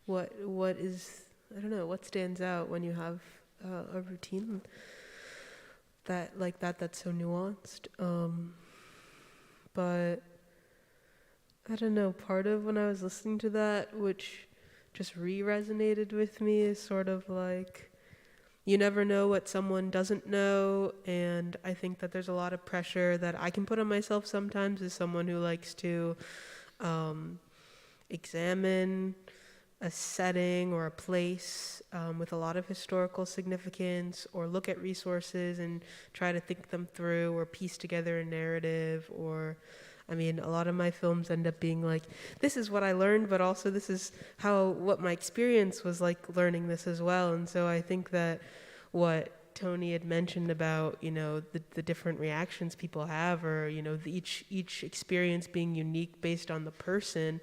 what is, I don't know, what stands out when you have a routine that's so nuanced? But I don't know, part of when I was listening to that, which just re-resonated with me, is sort of like, you never know what someone doesn't know, and And I think that there's a lot of pressure that I can put on myself sometimes as someone who likes to examine a setting or a place with a lot of historical significance, or look at resources and try to think them through or piece together a narrative. Or, I mean, a lot of my films end up being like, this is what I learned, but also this is what my experience was like learning this as well. And so I think that what Tony had mentioned about, you know, the different reactions people have, or, you know, each experience being unique based on the person,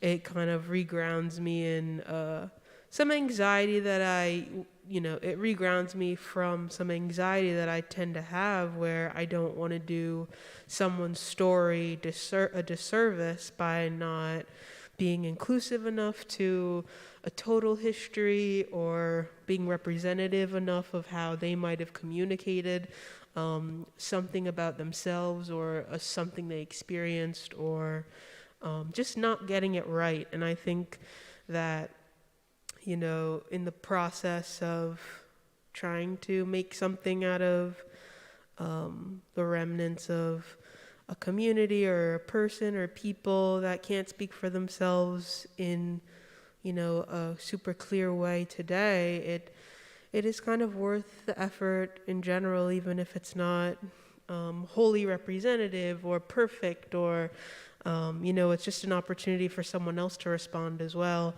it kind of regrounds me in some anxiety that it regrounds me from some anxiety that I tend to have, where I don't want to do someone's story a disservice by not being inclusive enough to a total history, or being representative enough of how they might have communicated something about themselves, or something they experienced, or just not getting it right. And I think that, you know, in the process of trying to make something out of the remnants of a community or a person or people that can't speak for themselves in, you know, a super clear way today, it is kind of worth the effort in general, even if it's not wholly representative or perfect, or you know, it's just an opportunity for someone else to respond as well.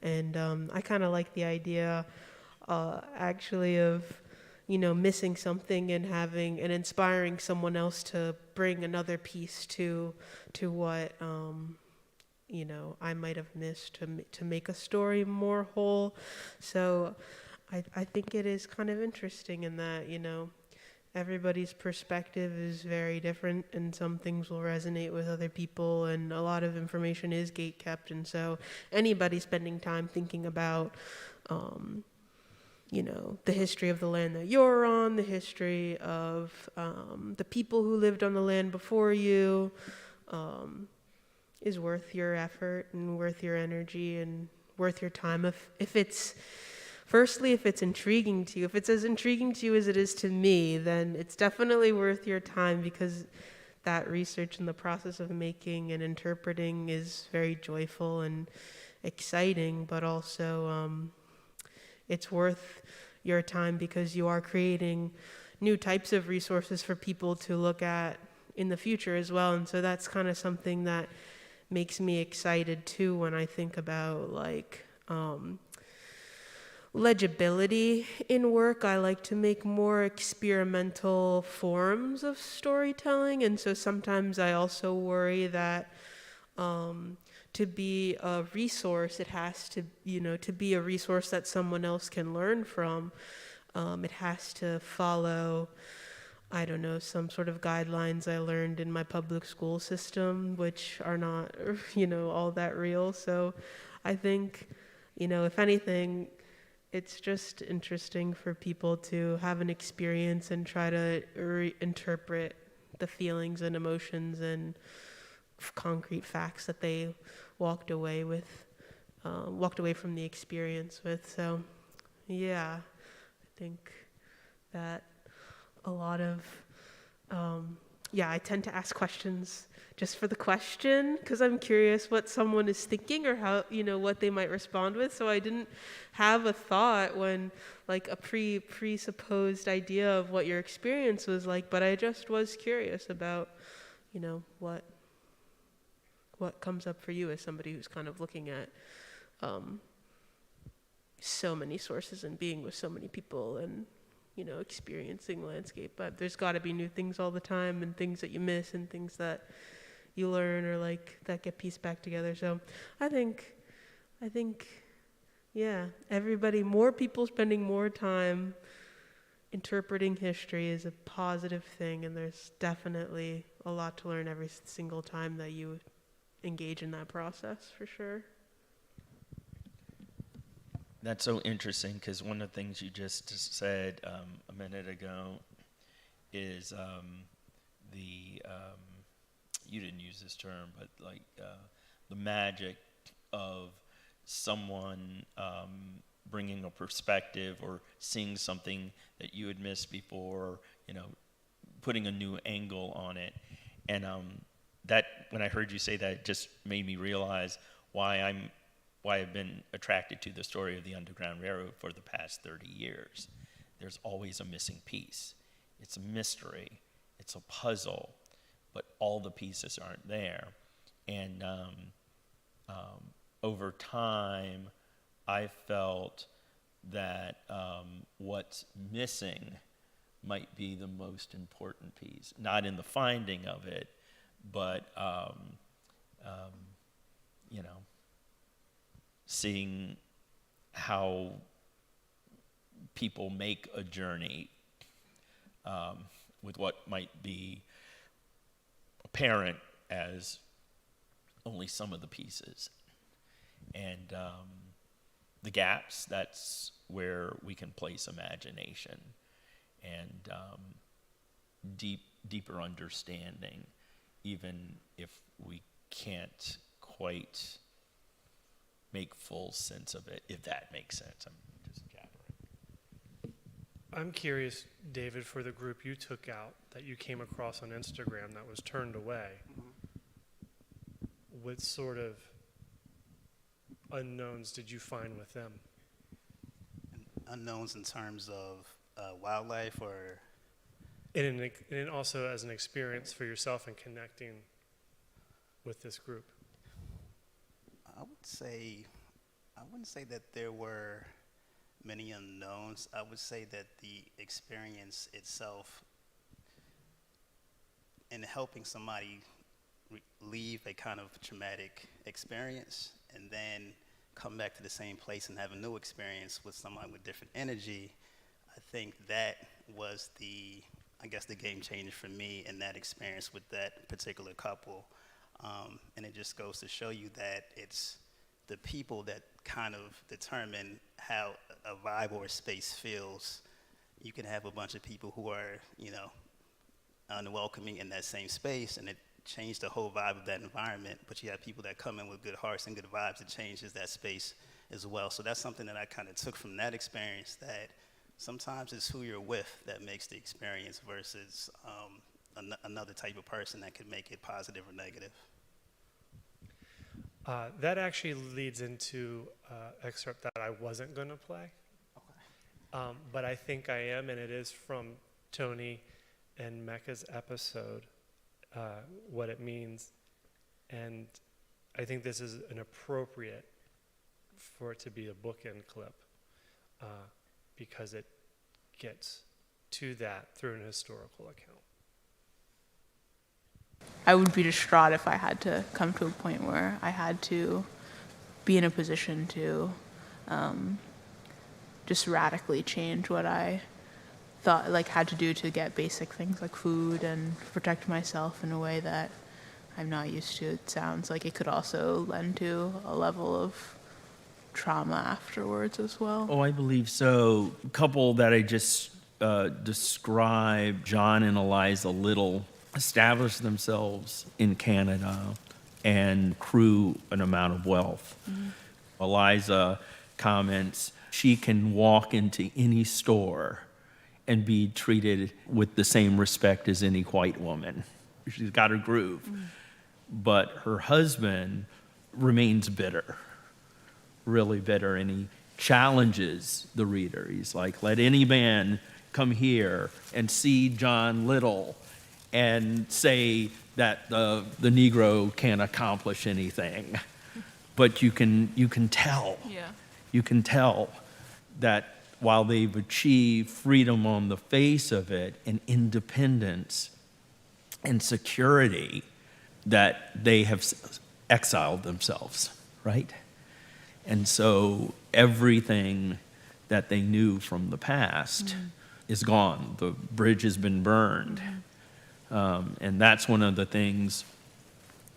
And I kind of like the idea actually of, you know, missing something and having and inspiring someone else to bring another piece to what you know, I might have missed to make a story more whole. So I think it is kind of interesting in that, you know, everybody's perspective is very different, and some things will resonate with other people, and a lot of information is gatekept. And so anybody spending time thinking about, you know, the history of the land that you're on, the history of the people who lived on the land before you, is worth your effort and worth your energy and worth your time if it's intriguing to you. If it's as intriguing to you as it is to me, then it's definitely worth your time, because that research and the process of making and interpreting is very joyful and exciting, but also it's worth your time because you are creating new types of resources for people to look at in the future as well. And so that's kind of something that makes me excited too when I think about like legibility in work. I like to make more experimental forms of storytelling, and so sometimes I also worry that to be a resource, it has to, you know, to be a resource that someone else can learn from, it has to follow, I don't know, some sort of guidelines I learned in my public school system, which are not, you know, all that real. So I think, you know, if anything, it's just interesting for people to have an experience and try to reinterpret the feelings and emotions and concrete facts that they walked away from the experience with. So, yeah, I think that a lot of, I tend to ask questions just for the question, because I'm curious what someone is thinking or how, you know, what they might respond with. So I didn't have a thought when, like, a presupposed idea of what your experience was like, but I just was curious about, you know, what comes up for you as somebody who's kind of looking at so many sources and being with so many people and, you know, experiencing landscape. But there's got to be new things all the time, and things that you miss, and things that you learn, or like that get pieced back together. So I think, yeah, more people spending more time interpreting history is a positive thing, and there's definitely a lot to learn every single time that you engage in that process, for sure. That's so interesting, because one of the things you just said a minute ago is you didn't use this term, but like the magic of someone bringing a perspective or seeing something that you had missed before, you know, putting a new angle on it. And that, when I heard you say that, it just made me realize why I've been attracted to the story of the Underground Railroad for the past 30 years. There's always a missing piece. It's a mystery. It's a puzzle, but all the pieces aren't there. And over time, I felt that what's missing might be the most important piece, not in the finding of it, but seeing how people make a journey with what might be apparent as only some of the pieces. And the gaps, that's where we can place imagination and deeper understanding, even if we can't quite make full sense of it, if that makes sense. I'm just jabbering. I'm curious, David, for the group you took out that you came across on Instagram that was turned away, what sort of unknowns did you find with them? Unknowns in terms of wildlife, or And also as an experience for yourself in connecting with this group. I wouldn't say that there were many unknowns. I would say that the experience itself in helping somebody leave a kind of traumatic experience and then come back to the same place and have a new experience with someone with different energy, I think that was the game changer for me in that experience with that particular couple. And it just goes to show you that it's the people that kind of determine how a vibe or a space feels. You can have a bunch of people who are, unwelcoming in that same space, and it changed the whole vibe of that environment. But you have people that come in with good hearts and good vibes, it changes that space as well. So that's something that I kind of took from that experience, that sometimes it's who you're with that makes the experience versus another type of person that could make it positive or negative. That actually leads into an excerpt that I wasn't going to play, but I think I am, and it is from Tony and Mecca's episode, what it means. And I think this is an appropriate for it to be a bookend clip, because it gets to that through an historical account. I would be distraught if I had to come to a point where I had to be in a position to just radically change what I thought, had to do to get basic things like food and protect myself in a way that I'm not used to. It sounds like it could also lend to a level of trauma afterwards as well. Oh, I believe so. A couple that I just described, John and Eliza Little, established themselves in Canada and accrue an amount of wealth. Mm-hmm. Eliza comments, she can walk into any store and be treated with the same respect as any white woman. She's got her groove. Mm-hmm. But her husband remains bitter, really bitter, and he challenges the reader. He's like, let any man come here and see John Little and say that the Negro can't accomplish anything. But you can tell. Yeah. You can tell that while they've achieved freedom on the face of it, and independence and security, that they have exiled themselves, right? And so everything that they knew from the past is gone. The bridge has been burned. And that's one of the things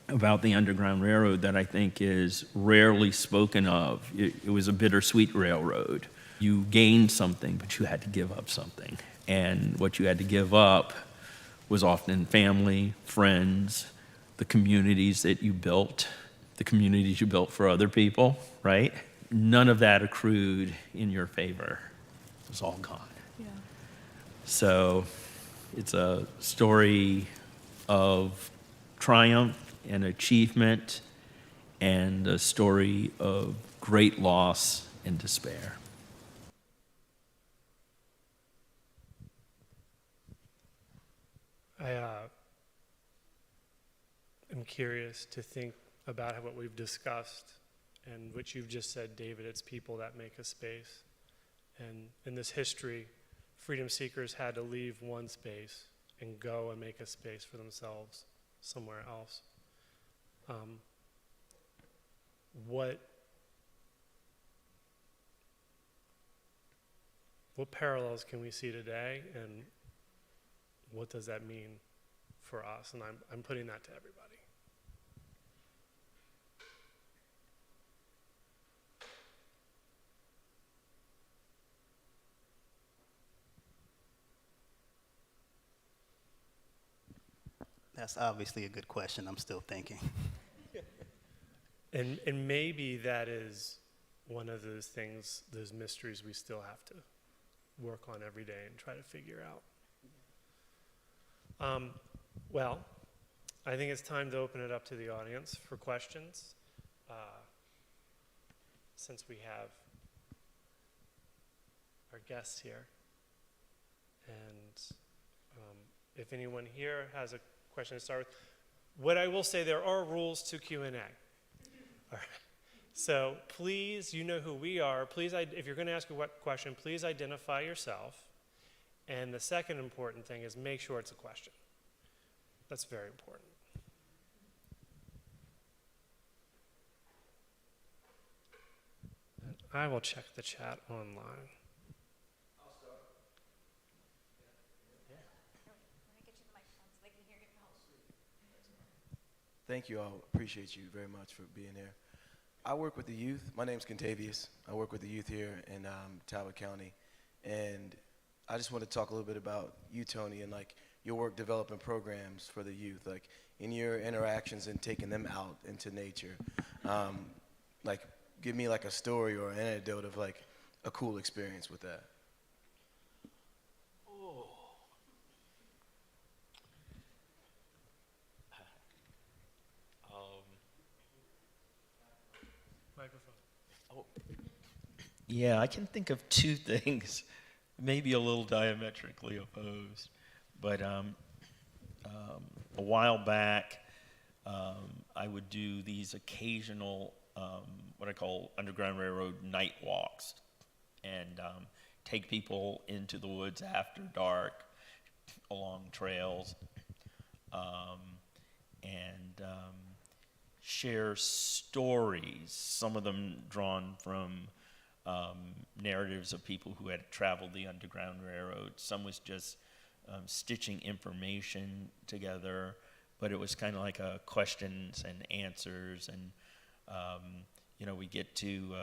about the Underground Railroad that I think is rarely spoken of. It was a bittersweet railroad. You gained something, but you had to give up something. And what you had to give up was often family, friends, the communities that you built, the communities you built for other people, right? None of that accrued in your favor. It was all gone. Yeah. So It's a story of triumph and achievement, and a story of great loss and despair. I am curious to think about what we've discussed and what you've just said, David. It's people that make a space. And in this history, freedom seekers had to leave one space and go and make a space for themselves somewhere else. What parallels can we see today, and what does that mean for us? And I'm putting that to everybody. That's obviously a good question. I'm still thinking. And maybe that is one of those things, those mysteries we still have to work on every day and try to figure out. Well, I think it's time to open it up to the audience for questions. Since we have our guests here. And if anyone here has a question to start with, what I will say, there are rules to Q&A. All right. So please, you know who we are. Please, if you're going to ask a question, please identify yourself. And the second important thing is make sure it's a question. That's very important. And I will check the chat online. Thank you all. Appreciate you very much for being here. I work with the youth. My name's Contavious. I work with the youth here in Talbot County. And I just want to talk a little bit about you, Tony, and like your work developing programs for the youth, like in your interactions and taking them out into nature. Like give me like a story or an anecdote of like a cool experience with that. Microphone. Yeah, I can think of two things, maybe a little diametrically opposed. But a while back, I would do these occasional, what I call Underground Railroad night walks, and take people into the woods after dark, along trails, and share stories, some of them drawn from narratives of people who had traveled the Underground Railroad. Some was just stitching information together, but it was kind of like a questions and answers, and we get to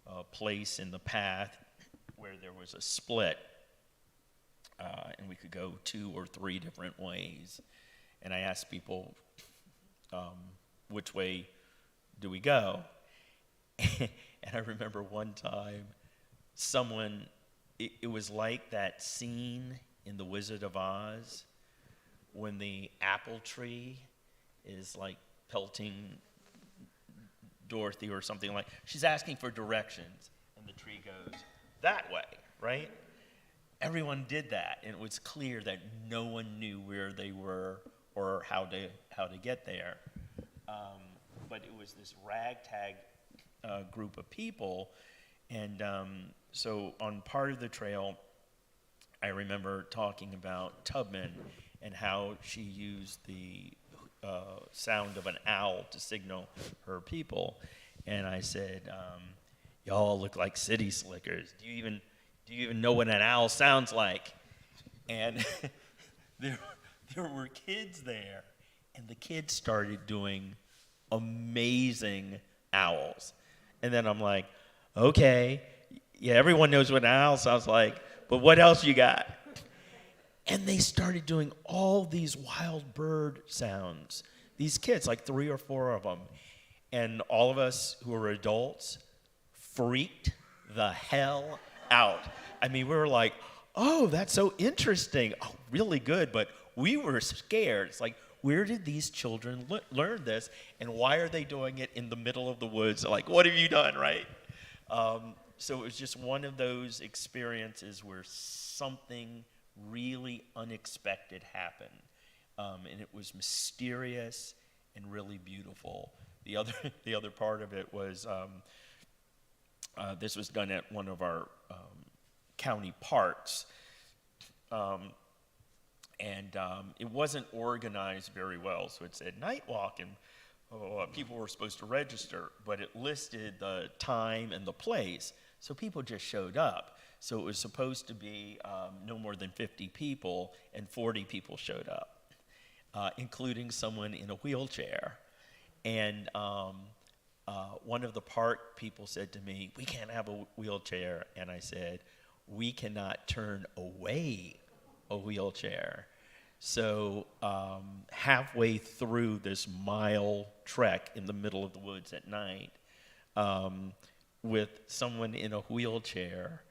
a place in the path where there was a split, and we could go 2 or 3 different ways, and I asked people, which way do we go? And I remember one time someone, it was like that scene in The Wizard of Oz when the apple tree is like pelting Dorothy or something, like she's asking for directions and the tree goes that way, right? Everyone did that, and it was clear that no one knew where they were or how to get there. But it was this ragtag group of people, and so on part of the trail, I remember talking about Tubman and how she used the sound of an owl to signal her people, and I said, "Y'all look like city slickers. Do you even know what an owl sounds like?" And there were kids there, and the kids started doing amazing owls. And then I'm like, okay, yeah, everyone knows what an owl sounds like, but what else you got? And they started doing all these wild bird sounds. These kids, like 3 or 4 of them. And all of us who were adults freaked the hell out. I mean, we were like, oh, that's so interesting. Oh, really good, but we were scared. It's like, where did these children learn this, and why are they doing it in the middle of the woods? Like, what have you done, right? So it was just one of those experiences where something really unexpected happened, and it was mysterious and really beautiful. The other part of it was this was done at one of our county parks, and it wasn't organized very well. So it said night walk, and people were supposed to register, but it listed the time and the place, so people just showed up. So it was supposed to be no more than 50 people, and 40 people showed up, including someone in a wheelchair. And one of the park people said to me, "We can't have a wheelchair." And I said, "We cannot turn away a wheelchair." So halfway through this mile trek in the middle of the woods at night, with someone in a wheelchair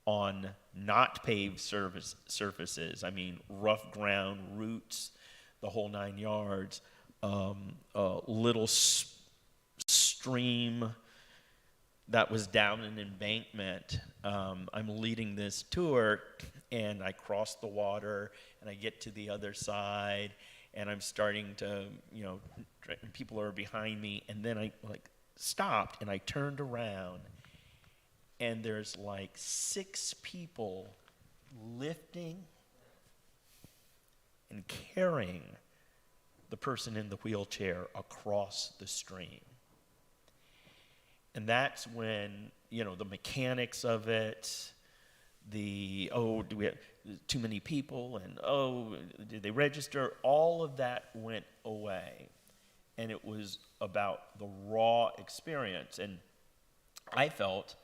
on not paved surfaces, I mean rough ground, roots, the whole 9 yards, a little stream that was down an embankment. I'm leading this tour, and I cross the water, and I get to the other side, and I'm starting to, people are behind me, and then I stopped, and I turned around, and there's 6 people lifting and carrying the person in the wheelchair across the stream. And that's when, the mechanics of it, do we have too many people, and did they register? All of that went away. And it was about the raw experience. And I felt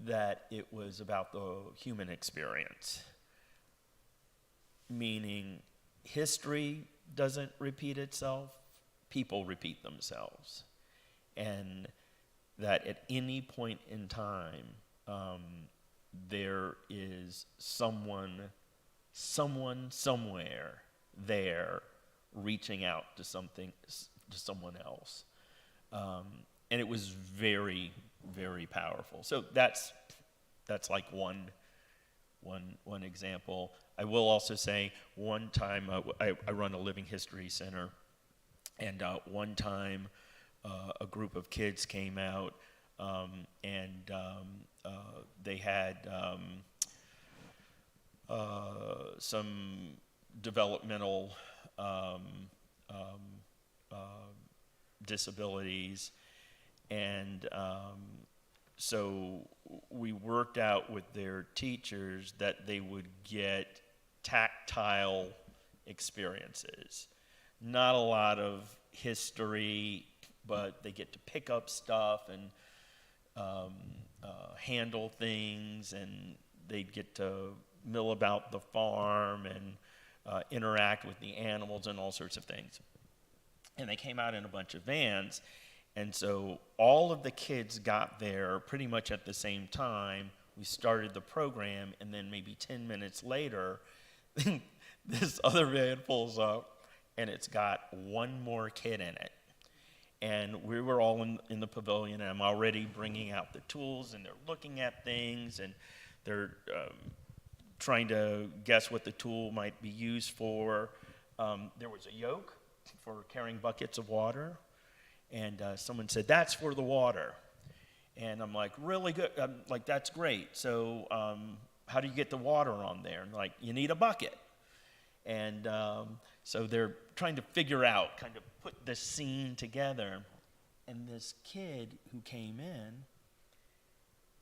that it was about the human experience, meaning history doesn't repeat itself, people repeat themselves. And that at any point in time, there is someone somewhere there reaching out to someone else. And it was very, very powerful. So that's one example. I will also say one time I run a living history center, and one time a group of kids came out, and they had some developmental disabilities, and so we worked out with their teachers that they would get tactile experiences. Not a lot of history, but they get to pick up stuff and handle things, and they'd get to mill about the farm and interact with the animals and all sorts of things. And they came out in a bunch of vans, and so all of the kids got there pretty much at the same time. We started the program, and then maybe 10 minutes later, this other van pulls up, and it's got one more kid in it. And we were all in the pavilion, and I'm already bringing out the tools, and they're looking at things, and they're trying to guess what the tool might be used for. There was a yoke for carrying buckets of water, and someone said, "That's for the water." And I'm like, "Really good." I'm like, "That's great. So how do you get the water on there?" And like, "You need a bucket." And so they're trying to figure out, kind of put this scene together. And this kid who came in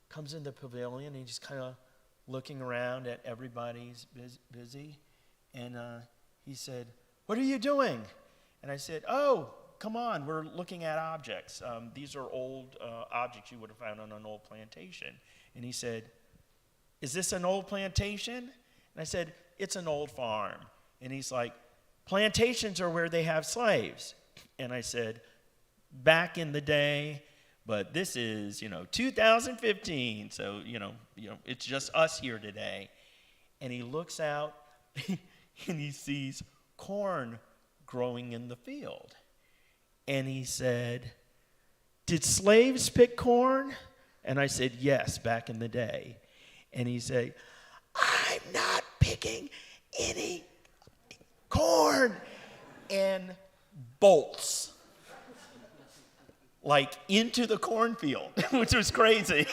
comes in the pavilion, and he's kind of looking around at everybody's busy. And he said, "What are you doing?" And I said, "Oh, come on, we're looking at objects. These are old objects you would have found on an old plantation." And he said, "Is this an old plantation?" And I said, "It's an old farm." And he's like, "Plantations are where they have slaves." And I said, "Back in the day, But this is, 2015, so, it's just us here today. And he looks out and he sees corn growing in the field. And he said, "Did slaves pick corn?" And I said, "Yes, back in the day." And he said, "I'm not picking any corn." And bolts like into the cornfield, which was crazy,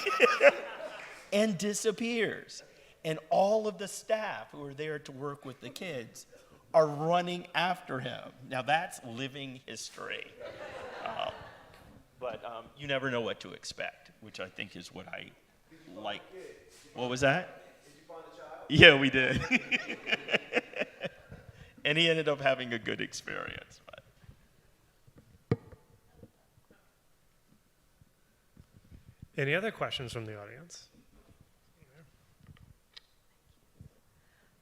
and disappears. And all of the staff who are there to work with the kids are running after him. Now that's living history. But you never know what to expect, which I think is what I like. What was that? Did you find the child? Yeah, we did. And he ended up having a good experience. Any other questions from the audience?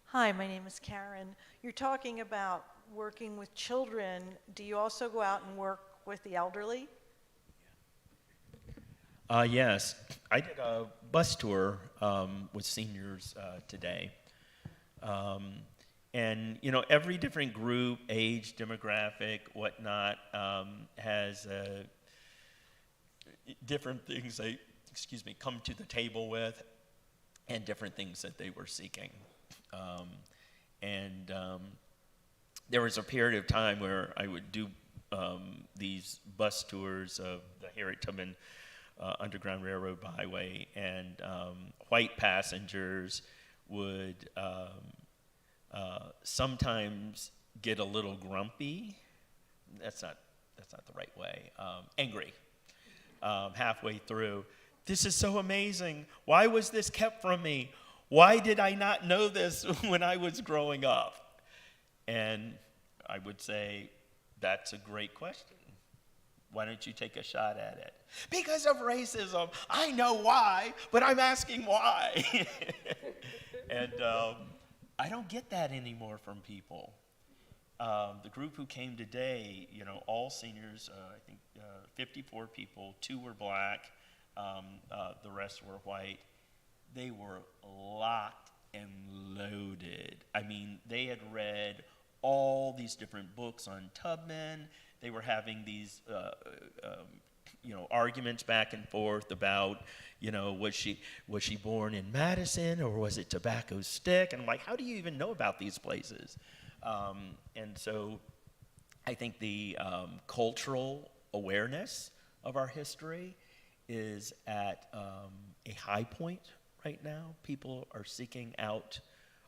Hi, my name is Karen. You're talking about working with children. Do you also go out and work with the elderly? Yes, I did a bus tour with seniors today. And, every different group, age, demographic, whatnot, has different things they, come to the table with and different things that they were seeking. There was a period of time where I would do these bus tours of the Harriet-Tubman Underground Railroad Byway, and white passengers would sometimes get a little grumpy. That's not the right way. Angry. Halfway through. "This is so amazing. Why was this kept from me? Why did I not know this when I was growing up?" And I would say, "That's a great question. Why don't you take a shot at it?" "Because of racism. I know why, but I'm asking why." And I don't get that anymore from people. The group who came today, all seniors, I think 54 people, 2 were black, the rest were white. They were locked and loaded. I mean, they had read all these different books on Tubman. They were having these, arguments back and forth about, was she born in Madison, or was it Tobacco Stick? And I'm like, how do you even know about these places? And so I think the cultural awareness of our history is at a high point right now. People are seeking out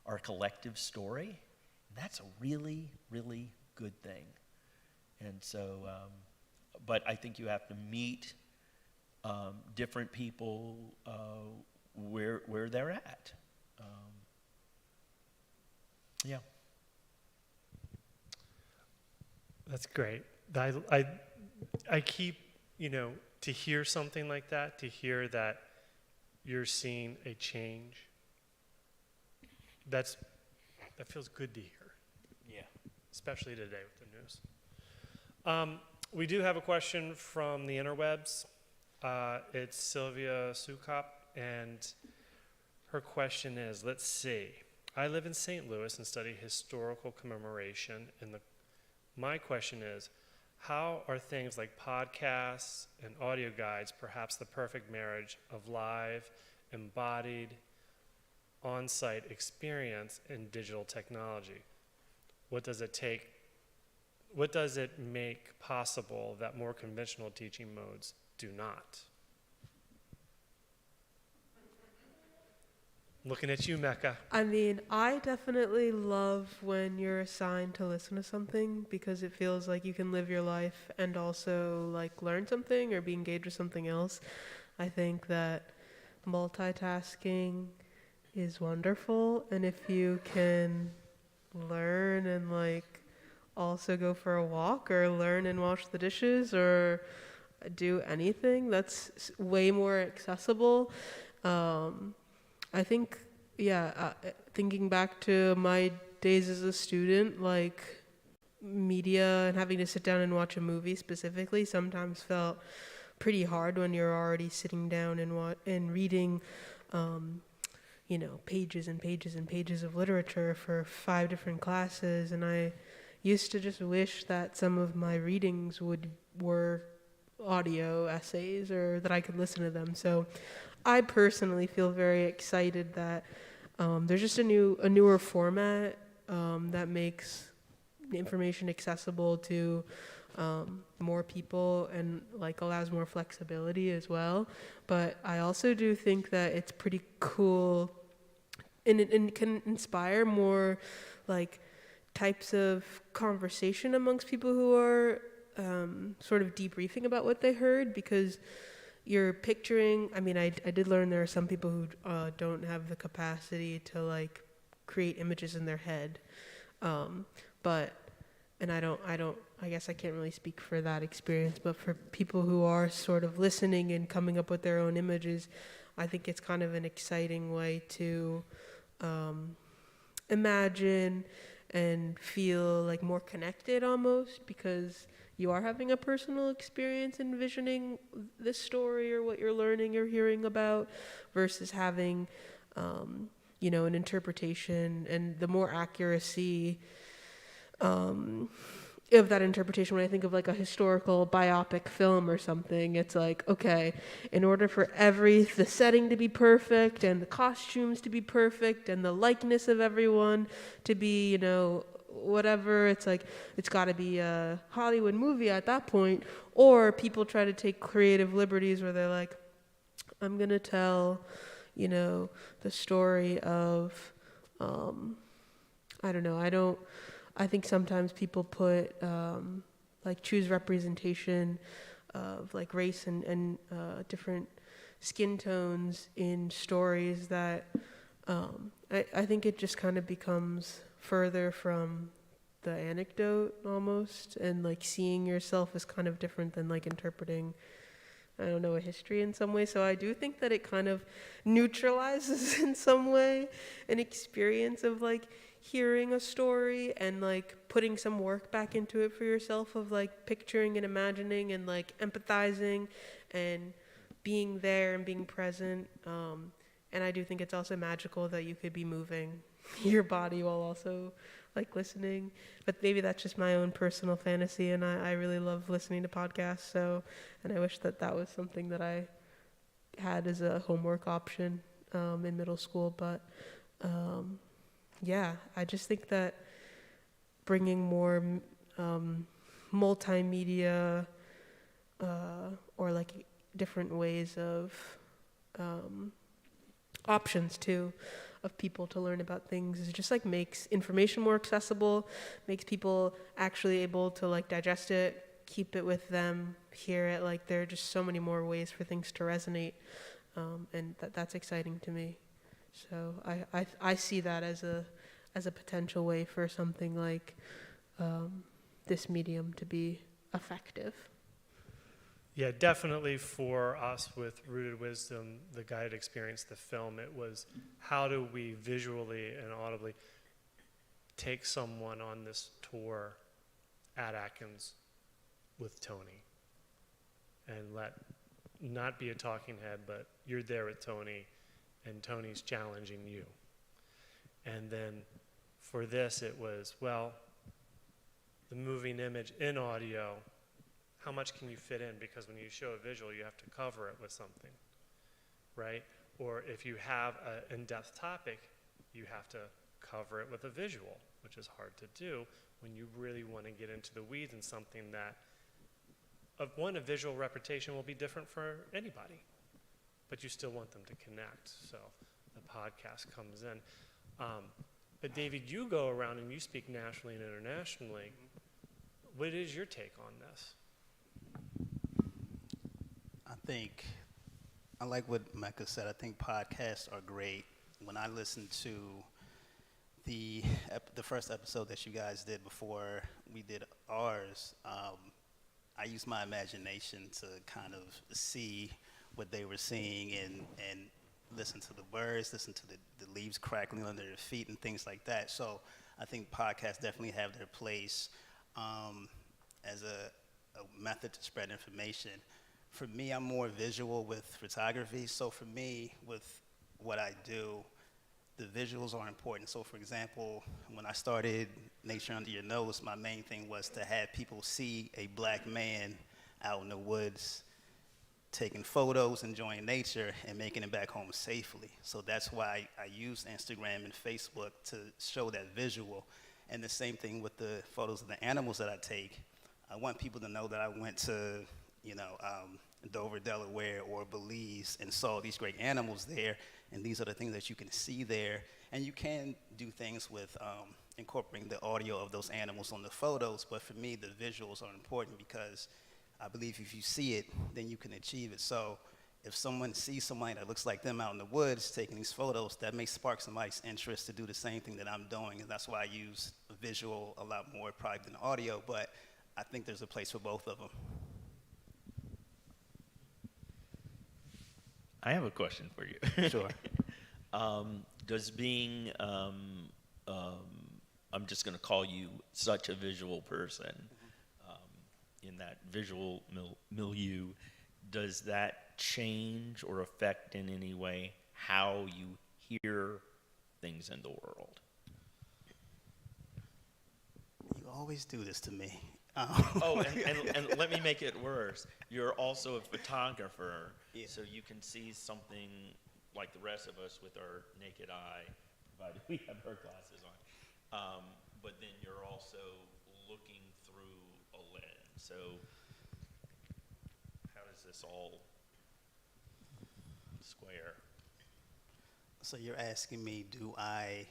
our collective story. And that's a really, really good thing. And so, but I think you have to meet different people where they're at. Yeah. That's great. I keep, to hear something like that, to hear that you're seeing a change, that feels good to hear. Yeah. Especially today with the news. We do have a question from the interwebs. It's Sylvia Sukop, and her question is, let's see. I live in St. Louis and study historical commemoration, and my question is, how are things like podcasts and audio guides perhaps the perfect marriage of live, embodied, on-site experience and digital technology? What does it take? What does it make possible that more conventional teaching modes do not? Looking at you, Mecca. I mean, I definitely love when you're assigned to listen to something, because it feels like you can live your life and also like learn something or be engaged with something else. I think that multitasking is wonderful, and if you can learn and like also go for a walk or learn and wash the dishes or do anything, that's way more accessible. I think, thinking back to my days as a student, like media and having to sit down and watch a movie specifically sometimes felt pretty hard when you're already sitting down and reading, pages and pages and pages of literature for 5 different classes. And I used to just wish that some of my readings were audio essays, or that I could listen to them. So I personally feel very excited that there's just a newer format that makes information accessible to more people and like allows more flexibility as well. But I also do think that it's pretty cool, and it can inspire more like types of conversation amongst people who are sort of debriefing about what they heard, because you're picturing, I mean, I did learn there are some people who don't have the capacity to like create images in their head. I guess I can't really speak for that experience, but for people who are sort of listening and coming up with their own images, I think it's kind of an exciting way to imagine and feel like more connected almost, because you are having a personal experience envisioning this story or what you're learning or hearing about, versus having, an interpretation, and the more accuracy of that interpretation. When I think of like a historical biopic film or something, it's like, okay, in order for the setting to be perfect and the costumes to be perfect and the likeness of everyone to be, whatever, it's like, it's got to be a Hollywood movie at that point. Or people try to take creative liberties where they're like, I'm going to tell, the story of, I think sometimes people put, choose representation of like race and different skin tones in stories that I think it just kind of becomes further from the anecdote almost, and like seeing yourself is kind of different than like interpreting, a history in some way. So I do think that it kind of neutralizes in some way an experience of like hearing a story and like putting some work back into it for yourself, of like picturing and imagining and like empathizing and being there and being present. And I do think it's also magical that you could be moving your body while also like listening. But maybe that's just my own personal fantasy, and I really love listening to podcasts. So, and I wish that was something that I had as a homework option in middle school. But yeah, I just think that bringing more multimedia or like different ways of options too of people to learn about things is just like makes information more accessible, makes people actually able to like digest it, keep it with them, hear it. Like there are just so many more ways for things to resonate, and that's exciting to me. So I see that as a potential way for something like this medium to be effective. Yeah, definitely for us with Rooted Wisdom, the guided experience, the film, it was how do we visually and audibly take someone on this tour at Adkins with Tony, and not be a talking head, but you're there with Tony and Tony's challenging you. And then for this, it was, well, the moving image in audio, how much can you fit in? Because when you show a visual, you have to cover it with something, right? Or if you have an in-depth topic, you have to cover it with a visual, which is hard to do when you really want to get into the weeds in something that, a visual representation will be different for anybody, but you still want them to connect, so the podcast comes in. But David, you go around and you speak nationally and internationally. What is your take on this? I like what Mecca said. I think podcasts are great. When I listened to the first episode that you guys did before we did ours, I used my imagination to kind of see what they were seeing and listen to the birds, listen to the leaves crackling under their feet and things like that. So I think podcasts definitely have their place as a method to spread information. For me, I'm more visual with photography. So for me, with what I do, the visuals are important. So for example, when I started Nature Under Your Nose, my main thing was to have people see a black man out in the woods taking photos, enjoying nature, and making it back home safely. So that's why I use Instagram and Facebook to show that visual. And the same thing with the photos of the animals that I take. I want people to know that I went to, Dover, Delaware, or Belize, and saw these great animals there, and these are the things that you can see there. And you can do things with incorporating the audio of those animals on the photos, but for me, the visuals are important because I believe if you see it, then you can achieve it. So if someone sees somebody that looks like them out in the woods taking these photos, that may spark somebody's interest to do the same thing that I'm doing, and that's why I use visual a lot more probably than audio, but I think there's a place for both of them. I have a question for you. Sure. Does being, I'm just going to call you such a visual person, in that visual milieu, does that change or affect in any way how you hear things in the world? You always do this to me. Oh, and let me make it worse. You're also a photographer, Yeah. so you can see something like the rest of us with our naked eye, provided we have our glasses on. But then you're also looking through a lens. So how does this all square? So you're asking me, do I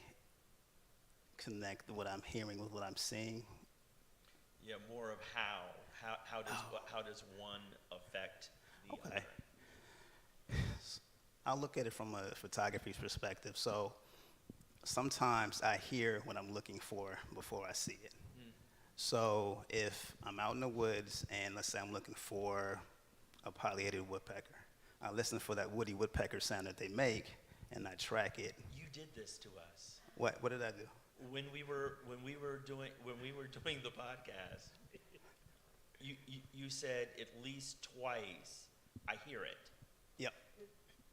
connect what I'm hearing with what I'm seeing? Yeah, more of how does one affect the Okay. other? I'll look at it from a photography perspective. So sometimes I hear what I'm looking for before I see it. So if I'm out in the woods and let's say I'm looking for a poly-headed woodpecker, I listen for that woody woodpecker sound that they make and I track it. You did this to us. What did I do? When we were doing the podcast, you said at least twice, I hear it. Yep.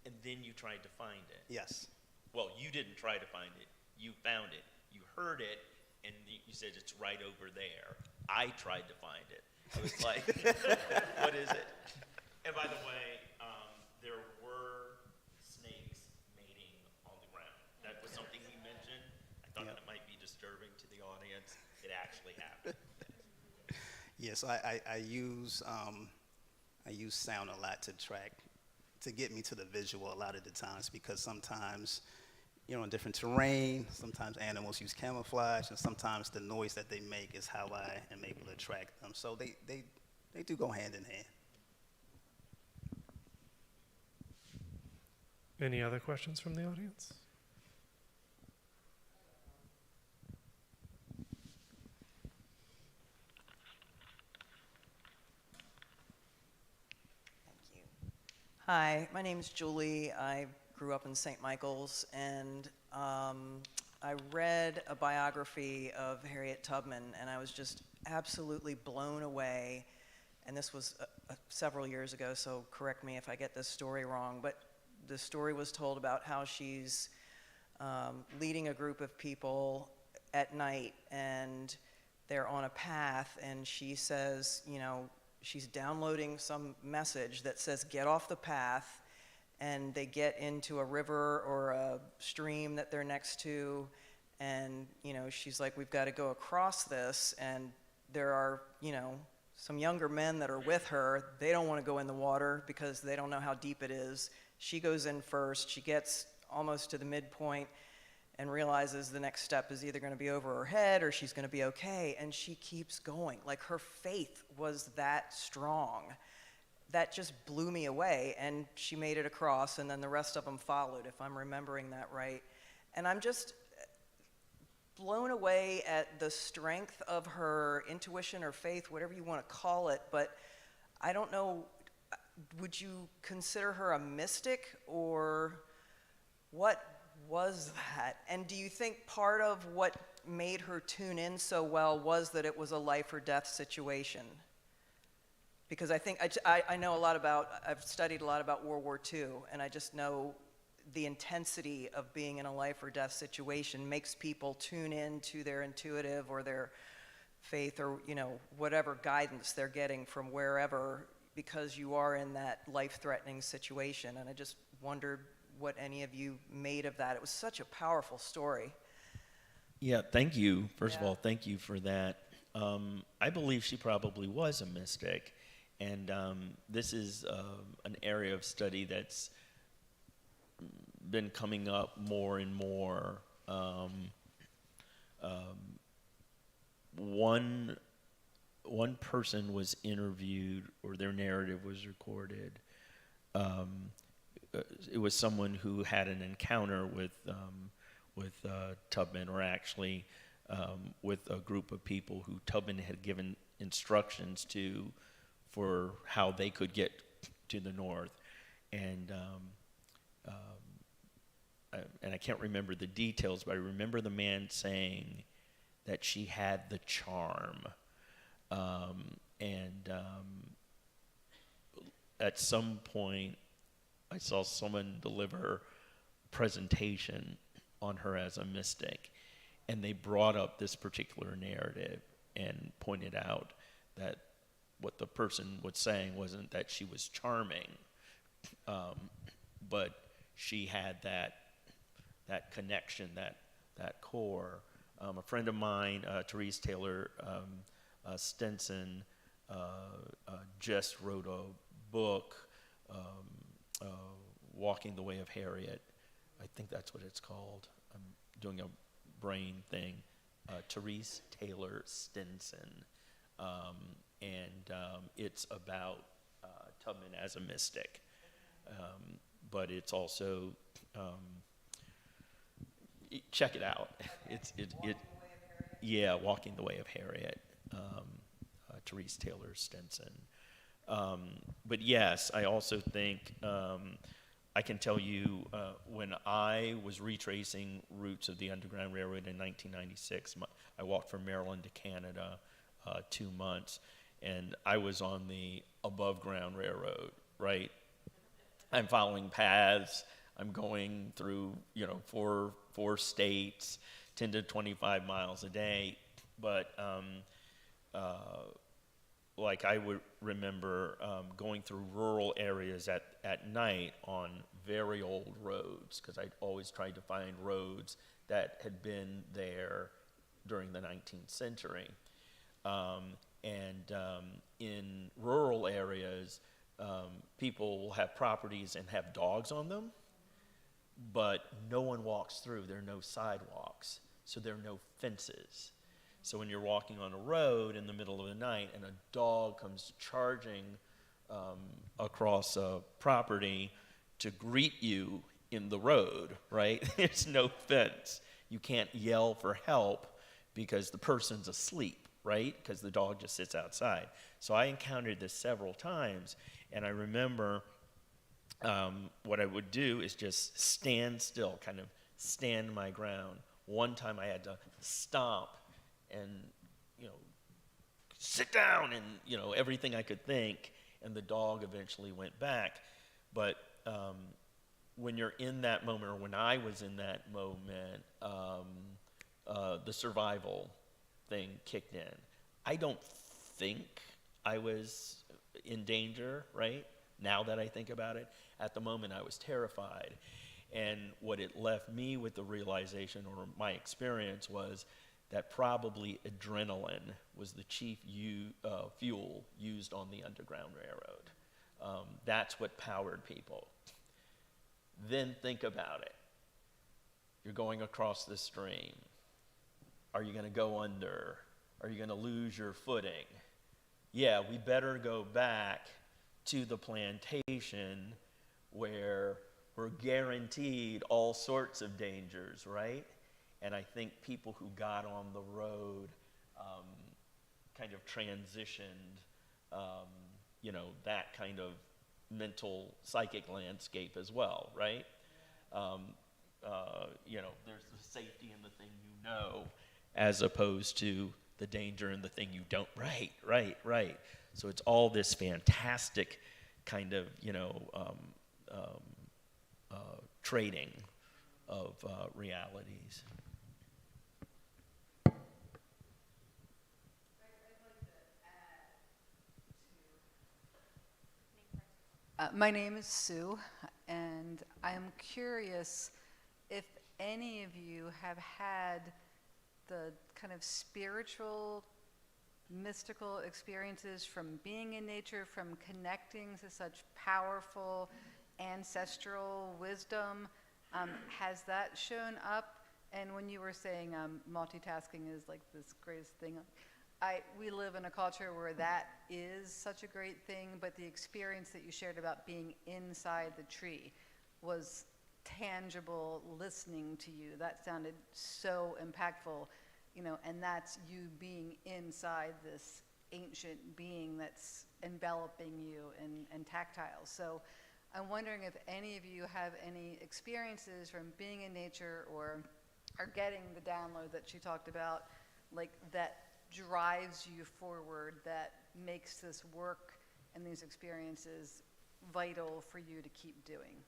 And then you tried to find it. Yes. Well, you didn't try to find it. You found it. You heard it, and you said it's right over there. I tried to find it. I was like, what is it? And by the way, there were snakes mating on the ground. That was something he mentioned. I thought that might be disturbing to the audience. It actually happened. Yes, I use sound a lot to get me to the visual a lot of the times, because sometimes you're on different terrain, sometimes animals use camouflage, and sometimes the noise that they make is how I am able to track them. So they do go hand in hand. Any other questions from the audience? Thank you. Hi, my name's Julie. I grew up in St. Michael's, and I read a biography of Harriet Tubman, and I was just absolutely blown away. And this was several years ago, so correct me if I get this story wrong, but the story was told about how she's leading a group of people at night, and they're on a path, and she says, she's downloading some message that says, get off the path, and they get into a river or a stream that they're next to, and, she's like, we've got to go across this, and there are, some younger men that are with her. They don't want to go in the water because they don't know how deep it is. She goes in first. She gets almost to the midpoint and realizes the next step is either going to be over her head or she's going to be okay, and she keeps going. Like, her faith was that strong. That just blew me away, and she made it across, and then the rest of them followed, if I'm remembering that right. And I'm just blown away at the strength of her intuition or faith, whatever you want to call it, but I don't know, would you consider her a mystic, or what was that? And do you think part of what made her tune in so well was that it was a life or death situation? Because I think, I know a lot about, I've studied a lot about World War II, and I just know the intensity of being in a life or death situation makes people tune in to their intuitive or their faith or, you know, whatever guidance they're getting from wherever, because you are in that life-threatening situation. And I just wondered what any of you made of that. It was such a powerful story. Yeah, thank you. First of Yeah. all, thank you for that. I believe she probably was a mystic. And this is an area of study that's been coming up more and more. One person was interviewed, or their narrative was recorded. It was someone who had an encounter with Tubman, or actually with a group of people who Tubman had given instructions to for how they could get to the north. And I can't remember the details, but I remember the man saying that she had the charm. At some point, I saw someone deliver a presentation on her as a mystic, and they brought up this particular narrative and pointed out that what the person was saying wasn't that she was charming, but she had that connection, that core. A friend of mine, Therese Taylor Stinson, just wrote a book, Walking the Way of Harriet. I think that's what it's called. I'm doing a brain thing. Therese Taylor Stinson. It's about Tubman as a mystic. But it's also, check it out. Yeah, Walking the Way of Harriet. Therese Taylor Stinson. But yes, I also think, I can tell you, when I was retracing routes of the Underground Railroad in 1996, I walked from Maryland to Canada 2 months, and I was on the above ground railroad, right? I'm following paths. I'm going through, four states, 10 to 25 miles a day. But like I would remember going through rural areas at night on very old roads, because I'd always tried to find roads that had been there during the 19th century. In rural areas, people will have properties and have dogs on them, but no one walks through. There are no sidewalks, so there are no fences. So when you're walking on a road in the middle of the night and a dog comes charging across a property to greet you in the road, right? There's no fence. You can't yell for help because the person's asleep, right? Because the dog just sits outside. So I encountered this several times, and I remember what I would do is just stand still, kind of stand my ground. One time I had to stop and, sit down and, everything I could think, and the dog eventually went back. But when you're in that moment, or when I was in that moment, the survival thing kicked in. I don't think I was in danger, right? Now that I think about it, at the moment I was terrified. And what it left me with the realization, or my experience, was that probably adrenaline was the chief fuel used on the Underground Railroad. That's what powered people. Then think about it. You're going across the stream. Are you going to go under? Are you going to lose your footing? Yeah, we better go back to the plantation where we're guaranteed all sorts of dangers, right? And I think people who got on the road kind of transitioned, that kind of mental psychic landscape as well, right? There's the safety in the thing you know, as opposed to the danger in the thing you don't. Right. So it's all this fantastic kind of, trading of realities. My name is Sue, and I'm curious if any of you have had the kind of spiritual, mystical experiences from being in nature, from connecting to such powerful ancestral wisdom. Has that shown up? And when you were saying multitasking is like this greatest thing, we live in a culture where that is such a great thing, but the experience that you shared about being inside the tree was tangible listening to you. That sounded so impactful, and that's you being inside this ancient being that's enveloping you and tactile. So I'm wondering if any of you have any experiences from being in nature or are getting the download that she talked about, like that drives you forward, that makes this work and these experiences vital for you to keep doing.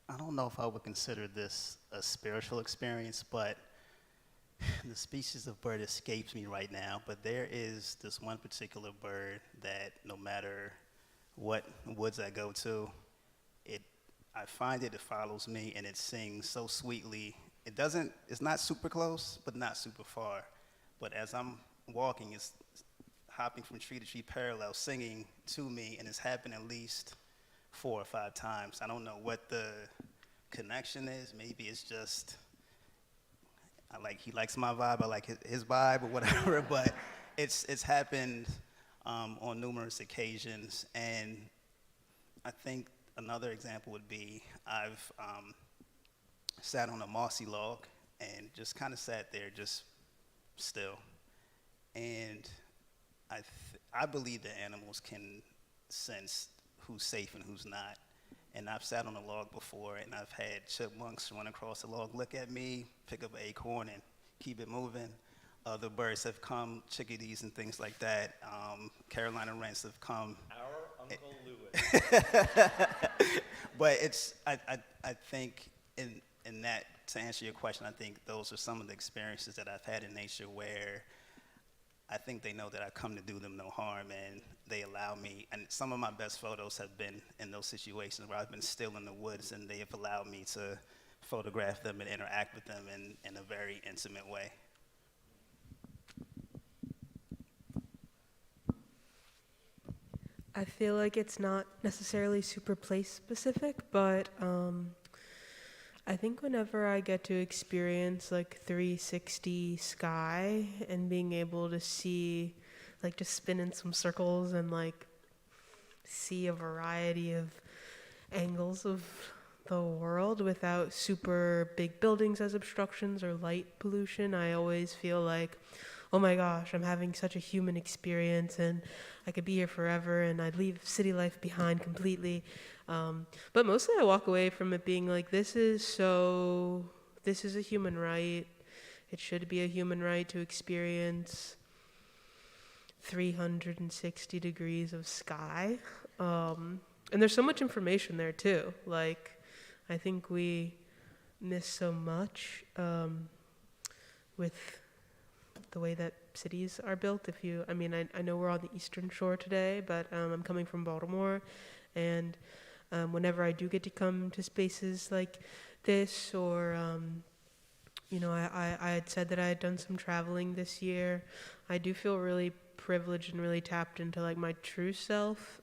I don't know if I would consider this a spiritual experience, but the species of bird escapes me right now. But there is this one particular bird that no matter what woods I go to, I find it follows me and it sings so sweetly. It's not super close, but not super far. But as I'm walking, it's hopping from tree to tree parallel, singing to me, and it's happened at least 4 or 5 times. I don't know what the connection is. Maybe it's just, he likes my vibe, I like his vibe or whatever, but it's happened on numerous occasions. And I think another example would be I've sat on a mossy log and just kind of sat there just still. And I believe that animals can sense who's safe and who's not. And I've sat on a log before and I've had chipmunks run across the log, look at me, pick up an acorn and keep it moving. Other birds have come, chickadees and things like that. Carolina wrens have come. Our Uncle Lewis. But I think in that, to answer your question, I think those are some of the experiences that I've had in nature where I think they know that I come to do them no harm, and they allow me. And some of my best photos have been in those situations where I've been still in the woods and they have allowed me to photograph them and interact with them in a very intimate way. I feel like it's not necessarily super place specific, but I think whenever I get to experience like 360 sky and being able to see, like just spin in some circles and like see a variety of angles of the world without super big buildings as obstructions or light pollution, I always feel like, oh my gosh, I'm having such a human experience and I could be here forever and I'd leave city life behind completely. But mostly I walk away from it being like, this is a human right. It should be a human right to experience 360 degrees of sky. And there's so much information there too. Like, I think we miss so much with the way that cities are built. I know we're on the Eastern Shore today, but I'm coming from Baltimore, and whenever I do get to come to spaces like this, or I had said that I had done some traveling this year, I do feel really privileged and really tapped into like my true self,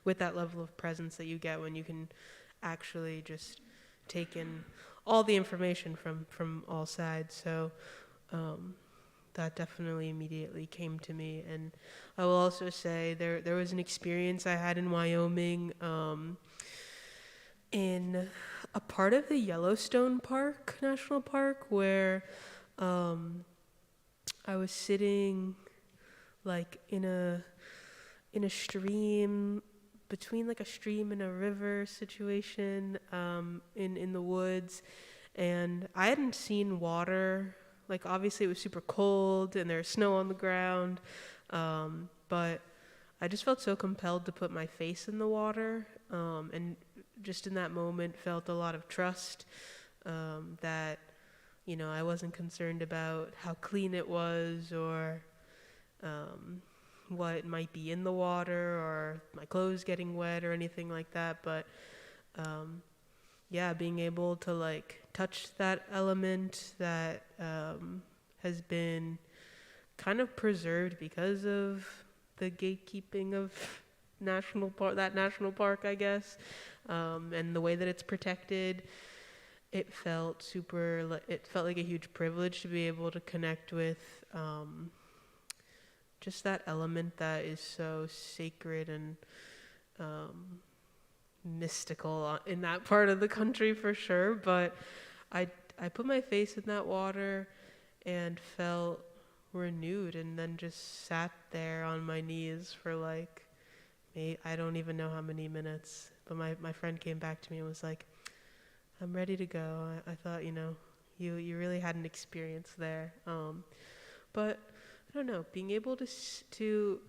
with that level of presence that you get when you can actually just take in all the information from all sides. So that definitely immediately came to me. And I will also say there was an experience I had in Wyoming, in a part of the Yellowstone Park, National Park, where I was sitting like in a stream, between like a stream and a river situation, in the woods, and I hadn't seen water like obviously it was super cold and there was snow on the ground, but I just felt so compelled to put my face in the water, and just in that moment felt a lot of trust, that, you know, I wasn't concerned about how clean it was or what might be in the water or my clothes getting wet or anything like that. But yeah, being able to like touch that element that has been kind of preserved because of the gatekeeping of that national park, I guess, and the way that it's protected. It felt like a huge privilege to be able to connect with just that element that is so sacred and mystical in that part of the country for sure. But I put my face in that water and felt renewed, and then just sat there on my knees for like, I don't even know how many minutes. But my friend came back to me and was like, I'm ready to go. I thought, you know, you really had an experience there. But I don't know, being able to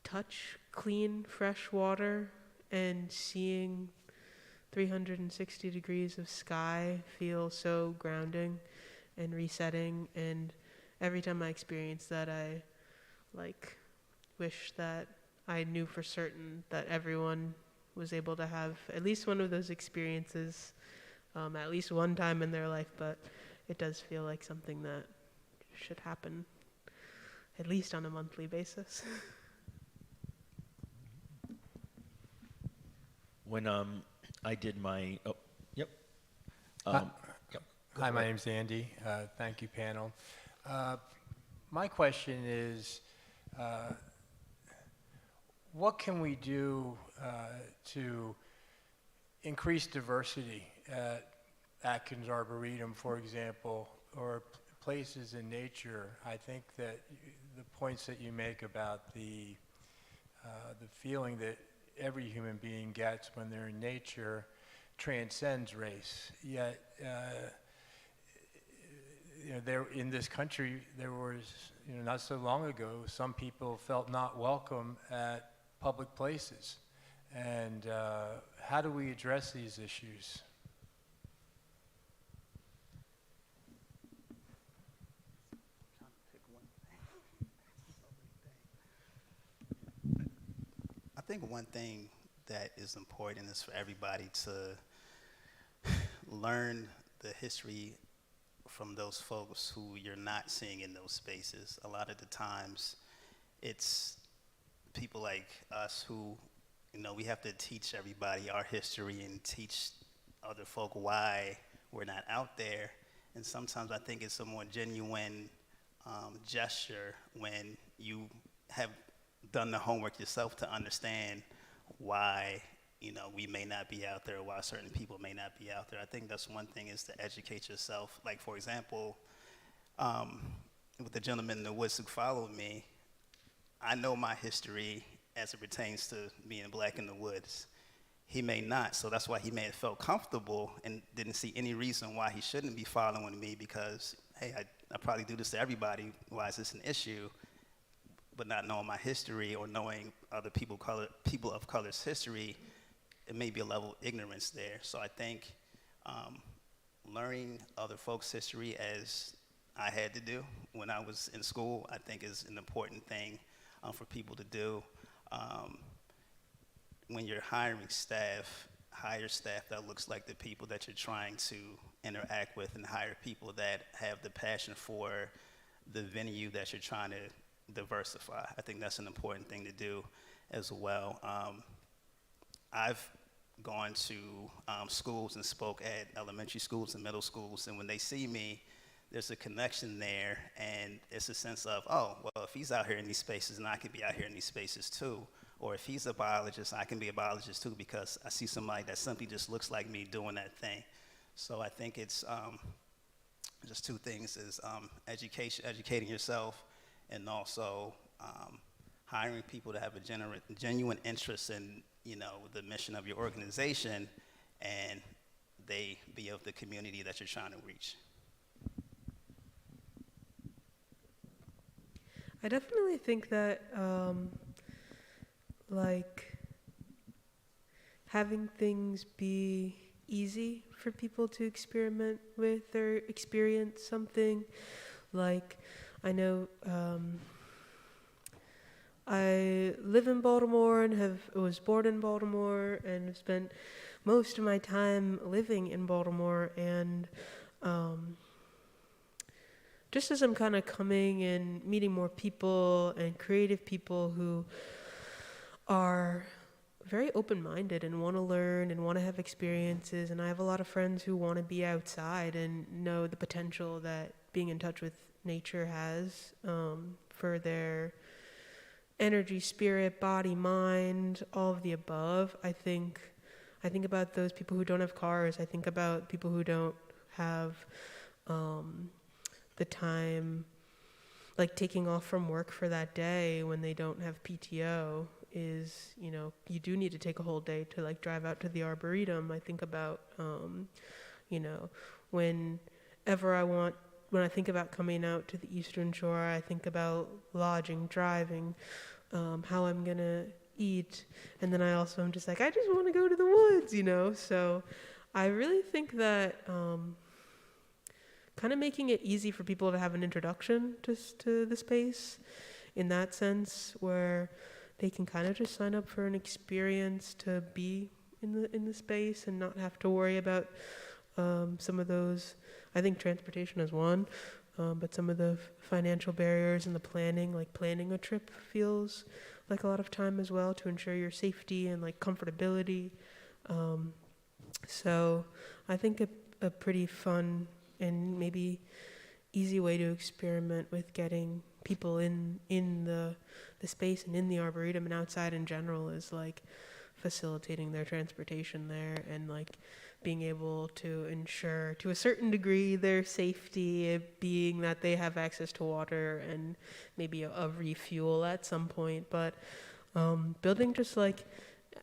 touch clean, fresh water and seeing 360 degrees of sky feel so grounding and resetting. And every time I experience that, I like wish that I knew for certain that everyone was able to have at least one of those experiences at least one time in their life. But it does feel like something that should happen at least on a monthly basis. When I did my, yep. Yep. Hi, my name's Andy. Thank you, panel. My question is, what can we do to increase diversity at Adkins Arboretum, for example, or places in nature? I think that the points that you make about the feeling that every human being gets when they're in nature transcends race. Yet, there in this country, there was, not so long ago, some people felt not welcome at public places. And how do we address these issues? I think one thing that is important is for everybody to learn the history from those folks who you're not seeing in those spaces. A lot of the times, it's people like us who, we have to teach everybody our history and teach other folk why we're not out there. And sometimes I think it's a more genuine gesture when you have done the homework yourself to understand why, we may not be out there, or why certain people may not be out there. I think that's one thing, is to educate yourself. Like, for example, with the gentleman in the woods who followed me, I know my history as it pertains to being black in the woods. He may not, so that's why he may have felt comfortable and didn't see any reason why he shouldn't be following me, because, hey, I probably do this to everybody. Why is this an issue? But not knowing my history or knowing other people of color's history, it may be a level of ignorance there. So I think learning other folks' history, as I had to do when I was in school, I think is an important thing for people to do. When you're hiring staff, hire staff that looks like the people that you're trying to interact with, and hire people that have the passion for the venue that you're trying to diversify. I think that's an important thing to do as well. I've gone to schools and spoke at elementary schools and middle schools, and when they see me, there's a connection there, and it's a sense of, oh, well, if he's out here in these spaces, then I can be out here in these spaces too. Or if he's a biologist, I can be a biologist too, because I see somebody that simply just looks like me doing that thing. So I think it's just two things, is educating yourself, and also hiring people to have a genuine interest in, the mission of your organization, and they be of the community that you're trying to reach. I definitely think that, like, having things be easy for people to experiment with or experience something. Like, I know I live in Baltimore and was born in Baltimore and have spent most of my time living in Baltimore. And just as I'm kind of coming and meeting more people and creative people who are very open-minded and want to learn and want to have experiences, and I have a lot of friends who want to be outside and know the potential that being in touch with nature has for their energy, spirit, body, mind, all of the above. I think about those people who don't have cars. I think about people who don't have the time, like taking off from work for that day when they don't have PTO is, you do need to take a whole day to like drive out to the Arboretum. I think about, when I think about coming out to the Eastern Shore, I think about lodging, driving, how I'm gonna eat, and then I also am just like, I just want to go to the woods, So I really think that kind of making it easy for people to have an introduction to the space, in that sense, where they can kind of just sign up for an experience to be in the space and not have to worry about some of those. I think transportation is one, but some of the financial barriers and the planning, like planning a trip, feels like a lot of time as well to ensure your safety and like comfortability. So I think a pretty fun and maybe easy way to experiment with getting people in the space and in the Arboretum and outside in general is like facilitating their transportation there and like being able to ensure to a certain degree their safety, being that they have access to water and maybe a refuel at some point, but building just like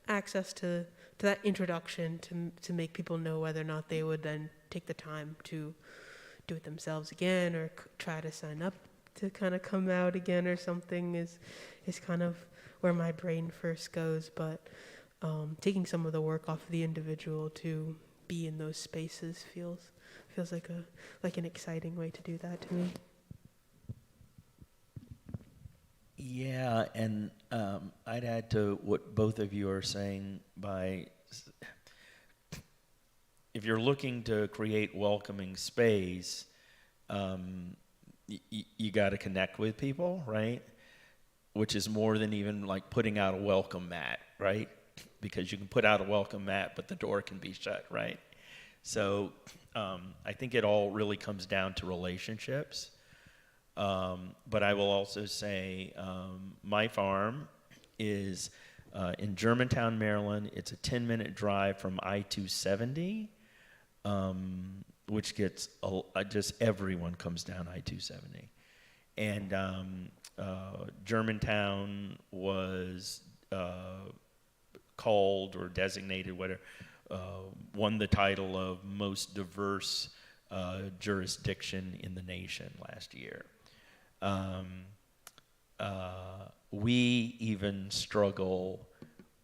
access to that introduction to make people know whether or not they would then take the time to do it themselves again or try to sign up to kind of come out again or something is kind of where my brain first goes. But taking some of the work off the individual to be in those spaces feels like an exciting way to do that to me. Yeah, and I'd add to what both of you are saying if you're looking to create welcoming space, you got to connect with people, right? Which is more than even like putting out a welcome mat, right? Because you can put out a welcome mat, but the door can be shut, right? So I think it all really comes down to relationships. But I will also say my farm is in Germantown, Maryland. It's a 10-minute drive from I-270, which gets just everyone comes down I-270. And Germantown was called or designated, won the title of most diverse jurisdiction in the nation last year. We even struggle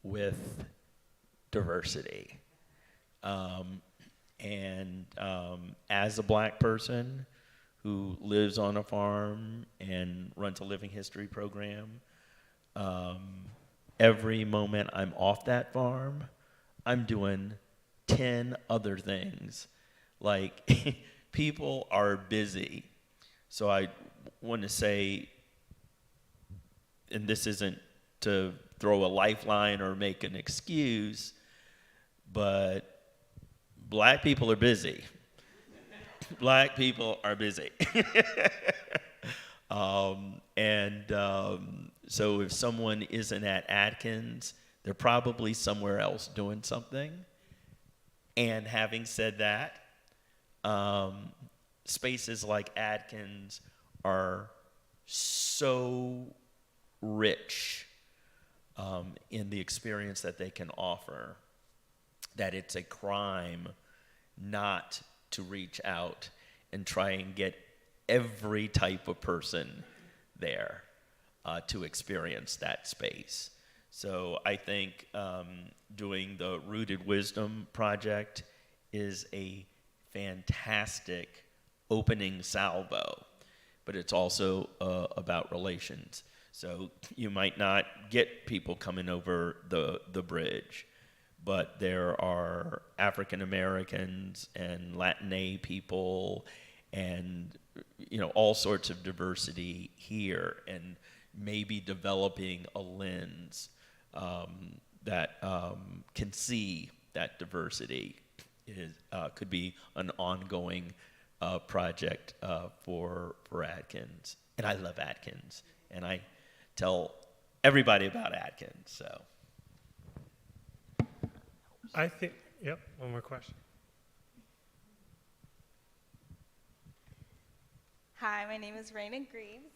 with diversity. As a black person who lives on a farm and runs a living history program, every moment I'm off that farm, I'm doing 10 other things. Like, people are busy. So I want to say, and this isn't to throw a lifeline or make an excuse, but black people are busy. Black people are busy. So if someone isn't at Adkins, they're probably somewhere else doing something. And having said that, spaces like Adkins are so rich in the experience that they can offer that it's a crime not to reach out and try and get every type of person there. to experience that space. So I think doing the Rooted Wisdom project is a fantastic opening salvo, but it's also about relations. So you might not get people coming over the bridge, but there are African Americans and Latinx people and all sorts of diversity here, and maybe developing a lens that can see that diversity could be an ongoing project for Adkins. And I love Adkins, and I tell everybody about Adkins. So I think, yep, one more question. Hi, my name is Raina Greaves.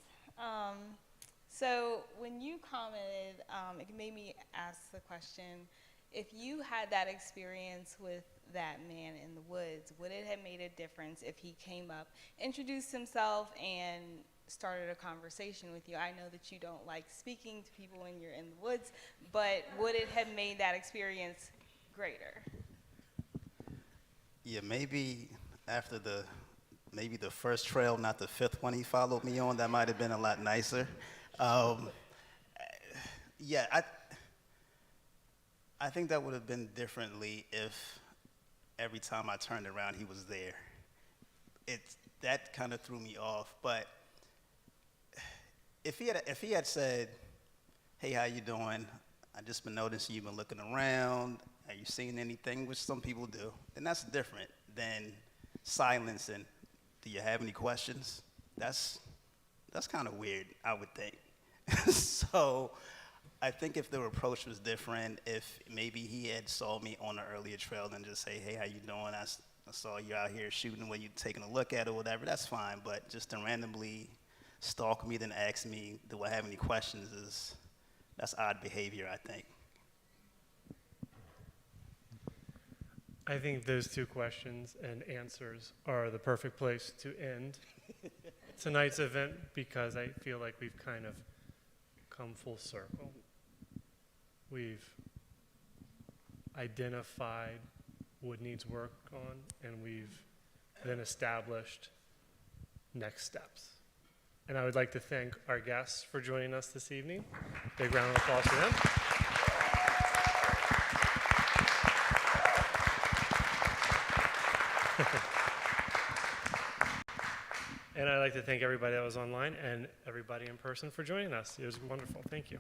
So when you commented, it made me ask the question, if you had that experience with that man in the woods, would it have made a difference if he came up, introduced himself, and started a conversation with you? I know that you don't like speaking to people when you're in the woods, but would it have made that experience greater? Yeah, maybe after the first trail, not the fifth one he followed me on, that might have been a lot nicer. Yeah, I think that would have been differently if every time I turned around he was there. That kind of threw me off. But if he had said, "Hey, how you doing? I just been noticing you've been looking around. Are you seeing anything?" Which some people do, then that's different than silence and, "Do you have any questions?" That's kind of weird, I would think. So I think if the approach was different, if maybe he had saw me on an earlier trail and just say, "Hey, how you doing? I saw you out here shooting when you taking a look at it," or whatever, that's fine. But just to randomly stalk me, then ask me, "Do I have any questions?" that's odd behavior, I think. I think those two questions and answers are the perfect place to end tonight's event, because I feel like we've kind of come full circle. We've identified what needs work on, and we've then established next steps. And I would like to thank our guests for joining us this evening. Big round of applause for them. And I'd like to thank everybody that was online and everybody in person for joining us. It was wonderful. Thank you.